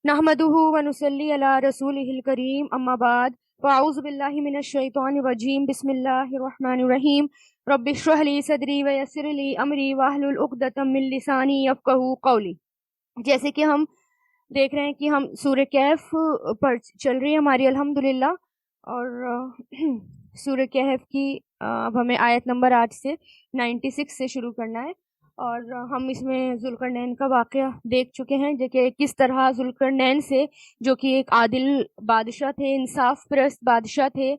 نحمدہ ونصلی علی رسولہ الکریم اما بعد فاعوذ باللہ من الشیطان الرجیم بسم اللہ الرحمن الرحیم رب اشرح لی صدری ویسر لی امری واحلل عقدۃ من لسانی یفقہوا قولی۔ جیسے کہ ہم دیکھ رہے ہیں کہ ہم سورہ کہف پر چل رہی ہے ہماری الحمدللہ، اور سورہ کہف کی اب ہمیں آیت نمبر 8 سے 96 سے شروع کرنا ہے، اور ہم اس میں ذوالقرنین کا واقعہ دیکھ چکے ہیں کہ کس طرح ذوالقرنین سے، جو کہ ایک عادل بادشاہ تھے، انصاف پرست بادشاہ تھے،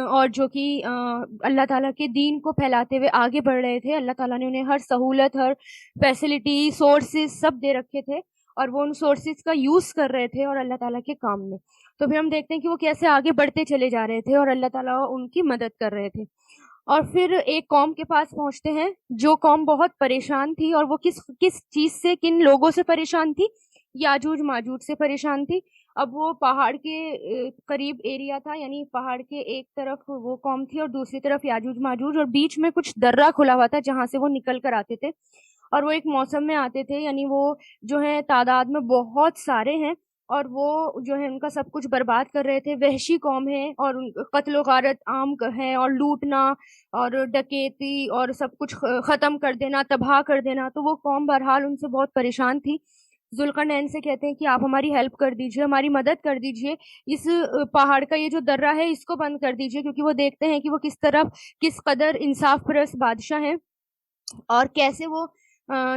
اور جو کہ اللہ تعالیٰ کے دین کو پھیلاتے ہوئے آگے بڑھ رہے تھے، اللہ تعالیٰ نے انہیں ہر سہولت، ہر فیسلٹی، سورسز سب دے رکھے تھے، اور وہ ان سورسز کا یوز کر رہے تھے اور اللہ تعالیٰ کے کام میں۔ تو پھر ہم دیکھتے ہیں کہ وہ کیسے آگے بڑھتے چلے جا رہے تھے اور اللہ تعالیٰ ان کی مدد کر رہے تھے، اور پھر ایک قوم کے پاس پہنچتے ہیں جو قوم بہت پریشان تھی، اور وہ کس چیز سے، کن لوگوں سے پریشان تھی؟ یاجوج ماجوج سے پریشان تھی۔ اب وہ پہاڑ کے قریب ایریا تھا، یعنی پہاڑ کے ایک طرف وہ قوم تھی اور دوسری طرف یاجوج ماجوج، اور بیچ میں کچھ درہ کھلا ہوا تھا جہاں سے وہ نکل کر آتے تھے، اور وہ ایک موسم میں آتے تھے، یعنی وہ جو ہیں تعداد میں بہت سارے ہیں، اور وہ جو ہے ان کا سب کچھ برباد کر رہے تھے۔ وحشی قوم ہے، اور قتل و غارت عام ہے، اور لوٹنا اور ڈکیتی اور سب کچھ ختم کر دینا، تباہ کر دینا۔ تو وہ قوم بہرحال ان سے بہت پریشان تھی۔ ذوالقرنین سے کہتے ہیں کہ آپ ہماری ہیلپ کر دیجئے، ہماری مدد کر دیجئے، اس پہاڑ کا یہ جو درہ ہے اس کو بند کر دیجئے، کیونکہ وہ دیکھتے ہیں کہ وہ کس قدر انصاف پرست بادشاہ ہیں، اور کیسے وہ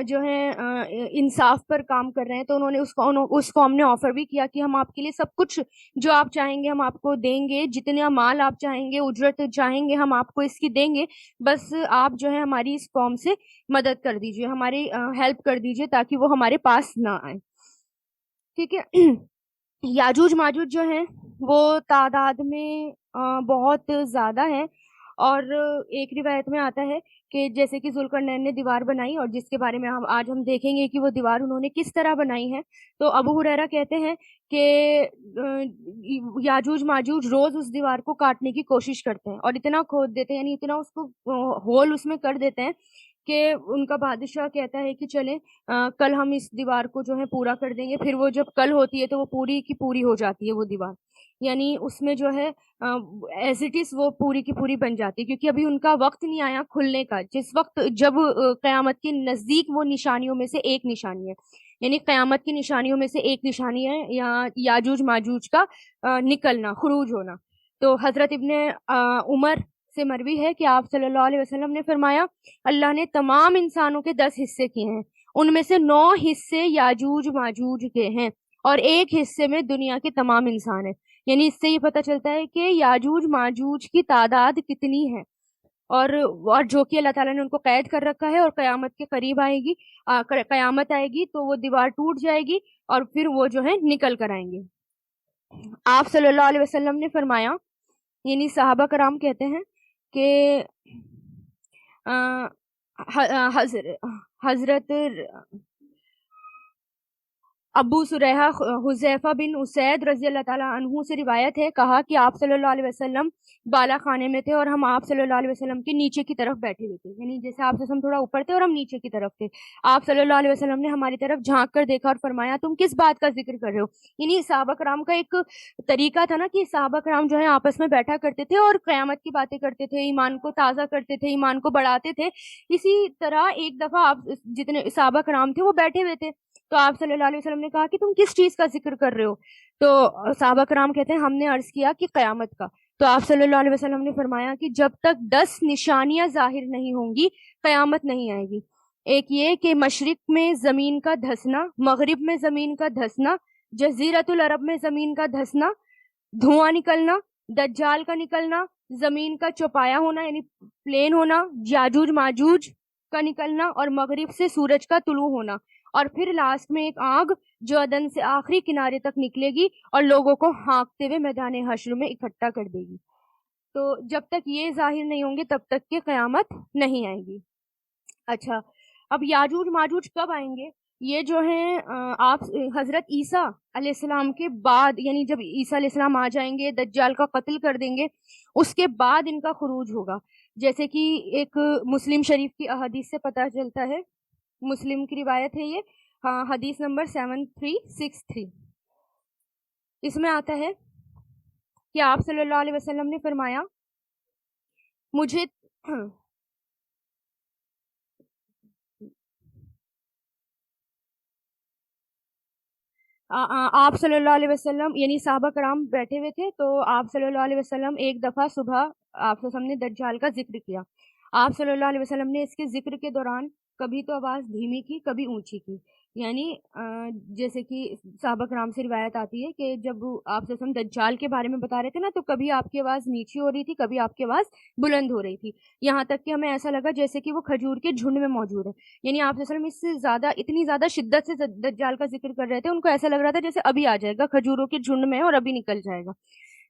جو ہے انصاف پر کام کر رہے ہیں۔ تو انہوں نے اس قوم نے آفر بھی کیا کہ ہم آپ کے لیے سب کچھ جو آپ چاہیں گے ہم آپ کو دیں گے، جتنا مال آپ چاہیں گے، اجرت چاہیں گے، ہم آپ کو اس کی دیں گے، بس آپ جو ہے ہماری اس قوم سے مدد کر دیجئے، ہماری ہیلپ کر دیجئے تاکہ وہ ہمارے پاس نہ آئیں۔ ٹھیک ہے۔ یاجوج ماجوج جو ہیں وہ تعداد میں بہت زیادہ ہیں، اور ایک روایت میں آتا ہے کہ جیسے کہ ذوالقرنین نے دیوار بنائی، اور جس کے بارے میں آج ہم دیکھیں گے کہ وہ دیوار انہوں نے کس طرح بنائی ہے۔ تو ابو ہریرہ کہتے ہیں کہ یاجوج ماجوج روز اس دیوار کو کاٹنے کی کوشش کرتے ہیں، اور اتنا کھود دیتے ہیں، یعنی اتنا اس کو ہول اس میں کر دیتے ہیں کہ ان کا بادشاہ کہتا ہے کہ چلیں کل ہم اس دیوار کو جو ہے پورا کر دیں گے۔ پھر وہ جب کل ہوتی ہے تو وہ پوری کی پوری ہو جاتی ہے وہ دیوار، یعنی اس میں جو ہے ایز اٹ از وہ پوری کی پوری بن جاتی ہے، کیونکہ ابھی ان کا وقت نہیں آیا کھلنے کا۔ جس وقت جب قیامت کے نزدیک، وہ نشانیوں میں سے ایک نشانی ہے، یعنی قیامت کی نشانیوں میں سے ایک نشانی ہے یاجوج ماجوج کا نکلنا، خروج ہونا۔ تو حضرت ابن عمر سے مروی ہے کہ آپ صلی اللہ علیہ وسلم نے فرمایا، اللہ نے تمام انسانوں کے 10 حصے کیے ہیں، ان میں سے 9 حصے یاجوج ماجوج کے ہیں، اور ایک حصے میں دنیا کے تمام انسان ہیں۔ یعنی اس سے یہ پتہ چلتا ہے کہ یاجوج ماجوج کی تعداد کتنی ہے، اور جو کہ اللہ تعالیٰ نے ان کو قید کر رکھا ہے، اور قیامت کے قریب آئے گی، قیامت آئے گی تو وہ دیوار ٹوٹ جائے گی، اور پھر وہ جو ہے نکل کر آئیں گے۔ آپ صلی اللہ علیہ وسلم نے فرمایا، یعنی صحابہ کرام کہتے ہیں کہ حضرت ابو سریحہ حذیفہ بن اسید رضی اللہ تعالیٰ عنہ سے روایت ہے، کہا کہ آپ صلی اللہ علیہ وسلم بالا خانے میں تھے، اور ہم آپ صلی اللہ علیہ وسلم کے نیچے کی طرف بیٹھے ہوئے تھے، یعنی جیسے آپ سے ہم تھوڑا اوپر تھے اور ہم نیچے کی طرف تھے۔ آپ صلی اللہ علیہ وسلم نے ہماری طرف جھانک کر دیکھا اور فرمایا، تم کس بات کا ذکر کر رہے ہو؟ یعنی صحابہ کرام کا ایک طریقہ تھا نا کہ صحابہ کرام جو ہے آپس میں بیٹھا کرتے تھے اور قیامت کی باتیں کرتے تھے، ایمان کو تازہ کرتے تھے، ایمان کو بڑھاتے تھے۔ اسی طرح ایک دفعہ آپ جتنے صحابہ کرام تھے وہ بیٹھے ہوئے تھے، تو آپ صلی اللہ علیہ وسلم نے کہا کہ تم کس چیز کا ذکر کر رہے ہو؟ تو صحابہ کرام کہتے ہیں ہم نے عرض کیا کہ قیامت کا۔ تو آپ صلی اللہ علیہ وسلم نے فرمایا کہ جب تک 10 نشانیاں ظاہر نہیں ہوں گی قیامت نہیں آئے گی۔ ایک یہ کہ مشرق میں زمین کا دھسنا، مغرب میں زمین کا دھسنا، جزیرۃ العرب میں زمین کا دھسنا، دھواں نکلنا، دجال کا نکلنا، زمین کا چوپایا ہونا یعنی پلین ہونا، یاجوج ماجوج کا نکلنا، اور مغرب سے سورج کا طلوع ہونا، اور پھر لاسٹ میں ایک آگ جو عدن سے آخری کنارے تک نکلے گی اور لوگوں کو ہانکتے ہوئے میدان حشر میں اکٹھا کر دے گی۔ تو جب تک یہ ظاہر نہیں ہوں گے تب تک کہ قیامت نہیں آئے گی۔ اچھا، اب یاجوج ماجوج کب آئیں گے؟ یہ جو ہیں آپ حضرت عیسیٰ علیہ السلام کے بعد، یعنی جب عیسیٰ علیہ السلام آ جائیں گے، دجال کا قتل کر دیں گے، اس کے بعد ان کا خروج ہوگا۔ جیسے کہ ایک مسلم شریف کی احادیث سے پتہ چلتا ہے، مسلم کی روایت ہے یہ، ہاں حدیث نمبر 7363 اس میں آتا ہے کہ آپ صلی اللہ علیہ وسلم نے فرمایا مجھے آپ صلی اللہ علیہ وسلم یعنی صحابہ کرام بیٹھے ہوئے تھے، تو آپ صلی اللہ علیہ وسلم ایک دفعہ صبح آپ صلی اللہ علیہ وسلم نے دجال کا ذکر کیا. آپ صلی اللہ علیہ وسلم نے اس کے ذکر کے دوران کبھی تو آواز دھیمی کی، کبھی اونچی کی. یعنی جیسے کہ صحابہ کرام سے روایت آتی ہے کہ جب آپ صلی اللہ علیہ وسلم دجال کے بارے میں بتا رہے تھے نا، تو کبھی آپ کی آواز نیچی ہو رہی تھی، کبھی آپ کی آواز بلند ہو رہی تھی، یہاں تک کہ ہمیں ایسا لگا جیسے کہ وہ کھجور کے جھنڈ میں موجود ہے. یعنی آپ صلی اللہ علیہ وسلم اس سے زیادہ اتنی زیادہ شدت سے دجال کا ذکر کر رہے تھے، ان کو ایسا لگ رہا تھا جیسے ابھی آ جائے گا کھجوروں کے جھنڈ میں اور ابھی نکل جائے گا.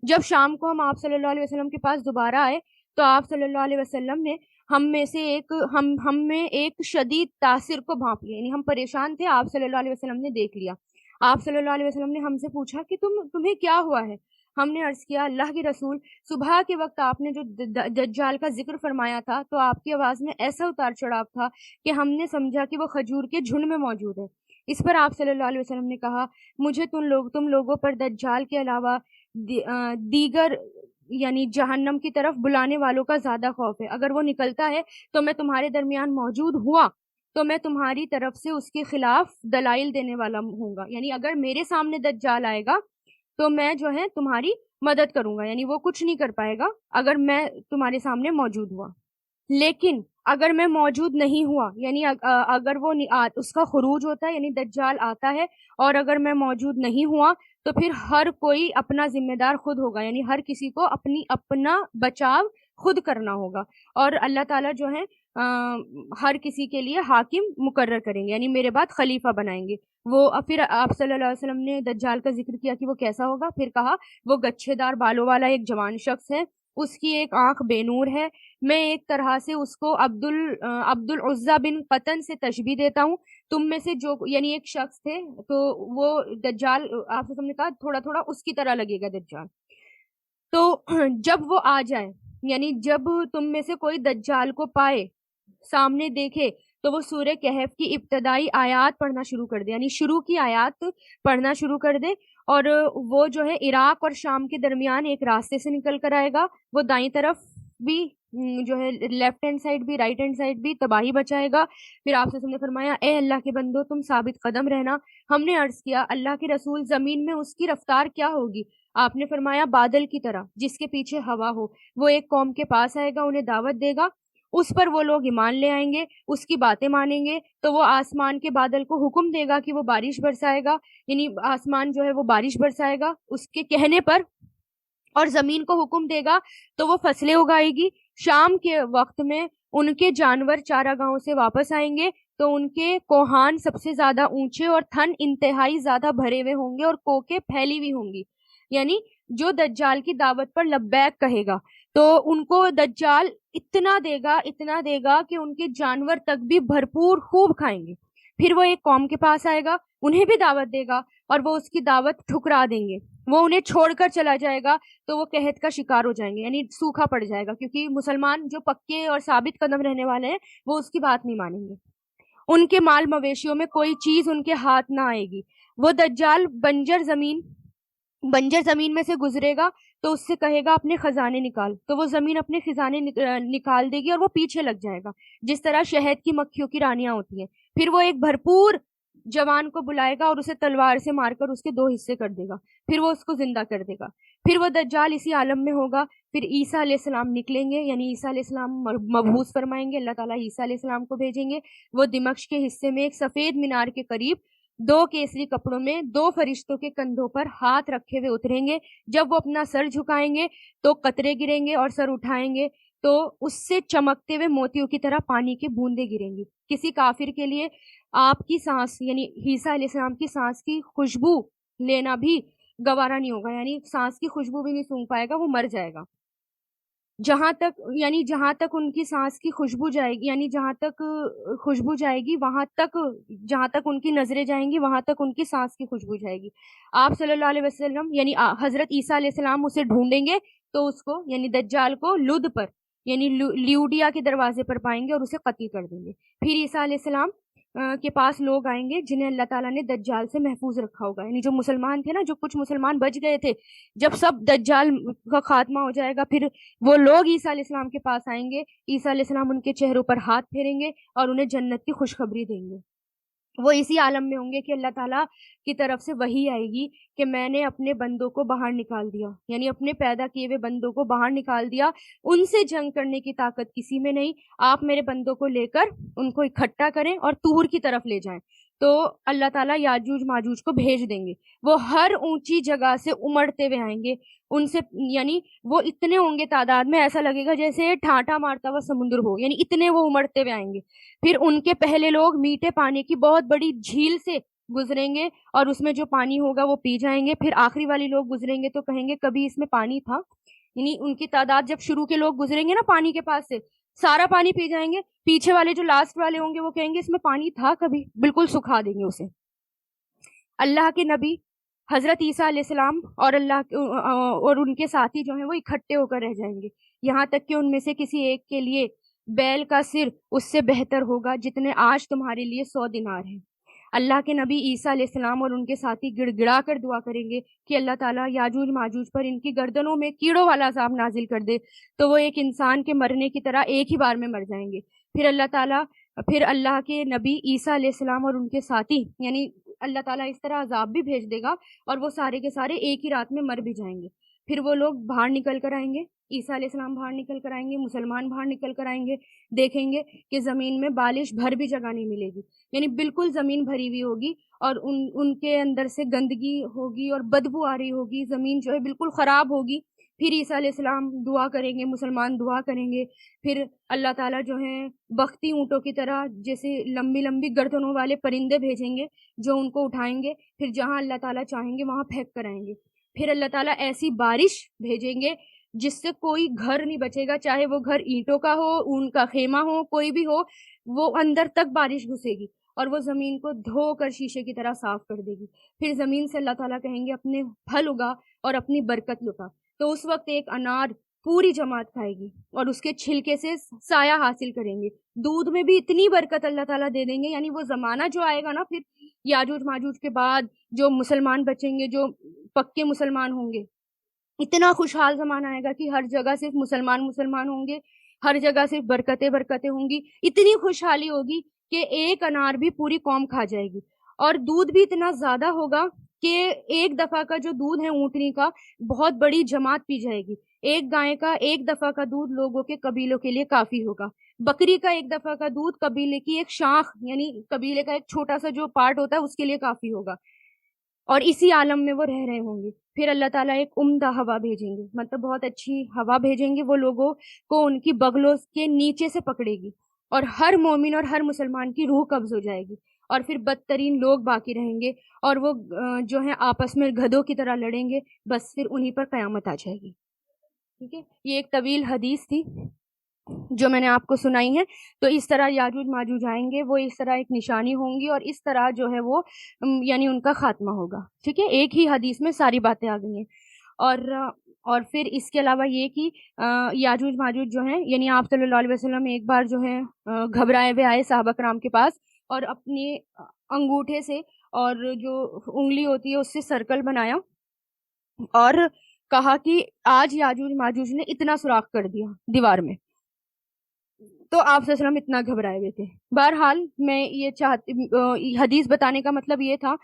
جب شام کو ہم آپ صلی اللہ علیہ وسلم کے پاس دوبارہ آئے تو آپ صلی اللہ علیہ وسلم نے ہم میں ایک شدید تاثر کو بھانپ لیا. یعنی ہم پریشان تھے، آپ صلی اللہ علیہ وسلم نے دیکھ لیا. آپ صلی اللہ علیہ وسلم نے ہم سے پوچھا کہ تمہیں کیا ہوا ہے؟ ہم نے عرض کیا اللہ کے رسول، صبح کے وقت آپ نے جو دجال کا ذکر فرمایا تھا تو آپ کی آواز میں ایسا اتار چڑھاؤ تھا کہ ہم نے سمجھا کہ وہ کھجور کے جھنڈ میں موجود ہے. اس پر آپ صلی اللہ علیہ وسلم نے کہا مجھے تم لوگوں پر دجال کے علاوہ دیگر یعنی جہنم کی طرف بلانے والوں کا زیادہ خوف ہے. اگر وہ نکلتا ہے تو میں تمہارے درمیان موجود ہوا تو میں تمہاری طرف سے اس کے خلاف دلائل دینے والا ہوں گا. یعنی اگر میرے سامنے دجال آئے گا تو میں جو ہے تمہاری مدد کروں گا، یعنی وہ کچھ نہیں کر پائے گا اگر میں تمہارے سامنے موجود ہوا. لیکن اگر میں موجود نہیں ہوا، یعنی اگر وہ اس کا خروج ہوتا ہے یعنی دجال آتا ہے اور اگر میں موجود نہیں ہوا تو پھر ہر کوئی اپنا ذمہ دار خود ہوگا. یعنی ہر کسی کو اپنا بچاؤ خود کرنا ہوگا، اور اللہ تعالیٰ جو ہے ہر کسی کے لیے حاکم مقرر کریں گے، یعنی میرے بعد خلیفہ بنائیں گے. وہ پھر آپ صلی اللہ علیہ وسلم نے دجال کا ذکر کیا کہ وہ کیسا ہوگا. پھر کہا وہ گچھے دار بالوں والا ایک جوان شخص ہے، اس کی ایک آنکھ بے نور ہے. میں ایک طرح سے اس کو عبد العزہ بن قطن سے تشبیہ دیتا ہوں. تم میں سے جو یعنی ایک شخص تھے تو وہ دجال آپ نے کہا تھوڑا تھوڑا اس کی طرح لگے گا دجال. تو جب وہ آ جائے، یعنی جب تم میں سے کوئی دجال کو پائے، سامنے دیکھے، تو وہ سورہ کہف کی ابتدائی آیات پڑھنا شروع کر دے، یعنی شروع کی آیات پڑھنا شروع کر دے. اور وہ جو ہے عراق اور شام کے درمیان ایک راستے سے نکل کر آئے گا. وہ دائیں طرف بھی جو ہے لیفٹ ہینڈ سائڈ بھی رائٹ ہینڈ سائڈ بھی تباہی بچائے گا. پھر آپ سے نے فرمایا اے اللہ کے بندو تم ثابت قدم رہنا. ہم نے عرض کیا اللہ کے رسول زمین میں اس کی رفتار کیا ہوگی؟ آپ نے فرمایا بادل کی طرح جس کے پیچھے ہوا ہو. وہ ایک قوم کے پاس آئے گا، انہیں دعوت دے گا، اس پر وہ لوگ ایمان لے آئیں گے، اس کی باتیں مانیں گے تو وہ آسمان کے بادل کو حکم دے گا کہ وہ بارش برسائے گا. یعنی آسمان جو ہے وہ بارش برسائے گا اس کے کہنے پر، اور زمین کو حکم دے گا تو وہ فصلیں اگائے گی. شام کے وقت میں ان کے جانور چارہ گاہوں سے واپس آئیں گے تو ان کے کوہان سب سے زیادہ اونچے اور تھن انتہائی زیادہ بھرے ہوئے ہوں گے اور کوکیں پھیلی ہوئی ہوں گی. یعنی جو دجال کی دعوت پر لبیک کہے گا تو ان کو دجال اتنا دے گا کہ ان کے جانور تک بھی بھرپور خوب کھائیں گے. پھر وہ ایک قوم کے پاس آئے گا، انہیں بھی دعوت دے گا اور وہ اس کی دعوت ٹھکرا دیں گے. وہ انہیں چھوڑ کر چلا جائے گا تو وہ قحط کا شکار ہو جائیں گے، یعنی سوکھا پڑ جائے گا، کیونکہ مسلمان جو پکے اور ثابت قدم رہنے والے ہیں وہ اس کی بات نہیں مانیں گے. ان کے مال مویشیوں میں کوئی چیز ان کے ہاتھ نہ آئے گی. وہ دجال بنجر زمین میں سے گزرے گا تو اس سے کہے گا اپنے خزانے نکال، تو وہ زمین اپنے خزانے نکال دے گی اور وہ پیچھے لگ جائے گا جس طرح شہد کی مکھیوں کی رانیاں ہوتی ہیں. پھر وہ ایک بھرپور جوان کو بلائے گا اور اسے تلوار سے مار کر اس کے 2 حصے کر دے گا، پھر وہ اس کو زندہ کر دے گا. پھر وہ دجال اسی عالم میں ہوگا. پھر عیسیٰ علیہ السلام نکلیں گے، یعنی عیسیٰ علیہ السلام مبعوث فرمائیں گے، اللہ تعالیٰ عیسیٰ علیہ السلام کو بھیجیں گے. وہ دمشق کے حصے میں ایک سفید مینار کے قریب 2 کیسری کپڑوں میں 2 فرشتوں کے کندھوں پر ہاتھ رکھے ہوئے اتریں گے. جب وہ اپنا سر جھکائیں گے تو قطرے گریں گے اور سر اٹھائیں گے تو اس سے چمکتے ہوئے موتیوں کی طرح پانی کی بوندیں گریں گی. کسی کافر کے لیے آپ کی سانس یعنی عیسیٰ علیہ السلام کی سانس کی خوشبو لینا بھی گوارا نہیں ہوگا، یعنی سانس کی خوشبو بھی نہیں سونگھ پائے گا، وہ مر جائے گا. جہاں تک ان کی سانس کی خوشبو جائے گی، یعنی جہاں تک خوشبو جائے گی جہاں تک ان کی نظریں جائیں گی وہاں تک ان کی سانس کی خوشبو جائے گی. آپ صلی اللہ علیہ وسلم یعنی حضرت عیسیٰ علیہ السلام اسے ڈھونڈیں گے تو اس کو یعنی دجال کو لد پر یعنی لیوڈیا کے دروازے پر پائیں گے اور اسے قتل کر دیں گے. پھر عیسیٰ علیہ السلام کے پاس لوگ آئیں گے جنہیں اللہ تعالیٰ نے دجال سے محفوظ رکھا ہوگا. یعنی جو مسلمان تھے نا، جو کچھ مسلمان بچ گئے تھے، جب سب دجال کا خاتمہ ہو جائے گا، پھر وہ لوگ عیسیٰ علیہ السلام کے پاس آئیں گے. عیسیٰ علیہ السلام ان کے چہروں پر ہاتھ پھیریں گے اور انہیں جنت کی خوشخبری دیں گے. وہ اسی عالم میں ہوں گے کہ اللہ تعالیٰ کی طرف سے وحی آئے گی کہ میں نے اپنے بندوں کو باہر نکال دیا، یعنی اپنے پیدا کیے ہوئے بندوں کو باہر نکال دیا. ان سے جنگ کرنے کی طاقت کسی میں نہیں. آپ میرے بندوں کو لے کر ان کو اکٹھا کریں اور طور کی طرف لے جائیں. تو اللہ تعالیٰ یاجوج ماجوج کو بھیج دیں گے. وہ ہر اونچی جگہ سے امڑتے ہوئے آئیں گے. ان سے یعنی وہ اتنے ہوں گے تعداد میں، ایسا لگے گا جیسے ٹھانٹا مارتا ہوا سمندر ہو، یعنی اتنے وہ امڑتے ہوئے آئیں گے. پھر ان کے پہلے لوگ میٹھے پانی کی بہت بڑی جھیل سے گزریں گے اور اس میں جو پانی ہوگا وہ پی جائیں گے. پھر آخری والے لوگ گزریں گے تو کہیں گے کبھی اس میں پانی تھا. یعنی ان کی تعداد جب شروع کے لوگ گزریں گے نا پانی کے پاس سے، سارا پانی پی جائیں گے. پیچھے والے جو لاسٹ والے ہوں گے وہ کہیں گے اس میں پانی تھا کبھی، بالکل سکھا دیں گے اسے. اللہ کے نبی حضرت عیسیٰ علیہ السلام اور ان کے ساتھی جو ہیں وہ اکٹھے ہو کر رہ جائیں گے، یہاں تک کہ ان میں سے کسی ایک کے لیے بیل کا سر اس سے بہتر ہوگا جتنے آج تمہارے لیے 100 دینار ہیں. اللہ کے نبی عیسیٰ علیہ السلام اور ان کے ساتھی گڑ گڑا کر دعا کریں گے کہ اللہ تعالیٰ یاجوج ماجوج پر ان کی گردنوں میں کیڑوں والا عذاب نازل کر دے، تو وہ ایک انسان کے مرنے کی طرح ایک ہی بار میں مر جائیں گے. پھر اللہ کے نبی عیسیٰ علیہ السلام اور ان کے ساتھی، یعنی اللہ تعالیٰ اس طرح عذاب بھی بھیج دے گا اور وہ سارے کے سارے ایک ہی رات میں مر بھی جائیں گے. پھر وہ لوگ باہر نکل کر آئیں گے، عیسیٰ علیہ السلام باہر نکل کر آئیں گے، مسلمان باہر نکل کر آئیں گے. دیکھیں گے کہ زمین میں بالش بھر بھی جگہ نہیں ملے گی، یعنی بالکل زمین بھری ہوئی ہوگی اور ان کے اندر سے گندگی ہوگی اور بدبو آ رہی ہوگی، زمین جو ہے بالکل خراب ہوگی. پھر عیسیٰ علیہ السلام دعا کریں گے، مسلمان دعا کریں گے. پھر اللہ تعالیٰ جو ہیں بختی اونٹوں کی طرح جیسے لمبی لمبی گردنوں والے پرندے بھیجیں گے جو ان کو اٹھائیں گے، پھر جہاں اللہ تعالیٰ چاہیں گے وہاں پھینک کر آئیں گے. پھر اللہ تعالیٰ ایسی بارش بھیجیں گے جس سے کوئی گھر نہیں بچے گا، چاہے وہ گھر اینٹوں کا ہو، اون کا خیمہ ہو، کوئی بھی ہو، وہ اندر تک بارش گھسے گی اور وہ زمین کو دھو کر شیشے کی طرح صاف کر دے گی. پھر زمین سے اللہ تعالیٰ کہیں گے اپنے پھل اگا اور اپنی برکت لٹا. تو اس وقت ایک انار پوری جماعت کھائے گی اور اس کے چھلکے سے سایہ حاصل کریں گے. دودھ میں بھی اتنی برکت اللہ تعالیٰ دے دیں گے. یعنی وہ زمانہ جو آئے گا نا پھر یاجوج ماجوج کے بعد جو مسلمان بچیں گے، جو پکے مسلمان ہوں گے، اتنا خوشحال زمانہ آئے گا کہ ہر جگہ صرف مسلمان ہوں گے، ہر جگہ صرف برکتیں ہوں گی. اتنی خوشحالی ہوگی کہ ایک انار بھی پوری قوم کھا جائے گی. اور دودھ بھی اتنا زیادہ ہوگا کہ ایک دفعہ کا جو دودھ ہے اونٹنی کا بہت بڑی جماعت پی جائے گی. ایک گائے کا ایک دفعہ کا دودھ لوگوں کے قبیلوں کے لیے کافی ہوگا. بکری کا ایک دفعہ کا دودھ قبیلے کی ایک شاخ، یعنی قبیلے کا ایک چھوٹا سا جو پارٹ ہوتا ہے اس کے لیے کافی ہوگا. اور اسی عالم میں وہ رہ رہے ہوں گے. پھر اللہ تعالیٰ ایک عمدہ ہوا بھیجیں گے، مطلب بہت اچھی ہوا بھیجیں گے. وہ لوگوں کو ان کی بغلوں کے نیچے سے پکڑے گی اور ہر مومن اور ہر مسلمان کی روح قبض ہو جائے گی. اور پھر بدترین لوگ باقی رہیں گے اور وہ جو ہیں آپس میں گدھوں کی طرح لڑیں گے. بس پھر انہی پر قیامت آ جائے گی. ٹھیک ہے، یہ ایک طویل حدیث تھی جو میں نے آپ کو سنائی ہے. تو اس طرح یاجوج ماجوج آئیں گے، وہ اس طرح ایک نشانی ہوں گی اور اس طرح جو ہے وہ یعنی ان کا خاتمہ ہوگا. ٹھیک ہے، ایک ہی حدیث میں ساری باتیں آ گئی ہیں. اور پھر اس کے علاوہ یہ کہ یاجوج ماجوج جو ہیں، یعنی آپ صلی اللہ علیہ وسلم ایک بار جو ہے گھبرائے ہوئے آئے صحابہ کرام کے پاس اور اپنے انگوٹھے سے اور جو انگلی ہوتی ہے اس سے سرکل بنایا اور کہا کہ آج یاجوج ماجوج نے اتنا سوراخ کر دیا دیوار میں. تو آپ صلی اللہ علیہ وسلم اتنا گھبرائے ہوئے تھے. بہرحال میں یہ حدیث بتانے کا مطلب یہ تھا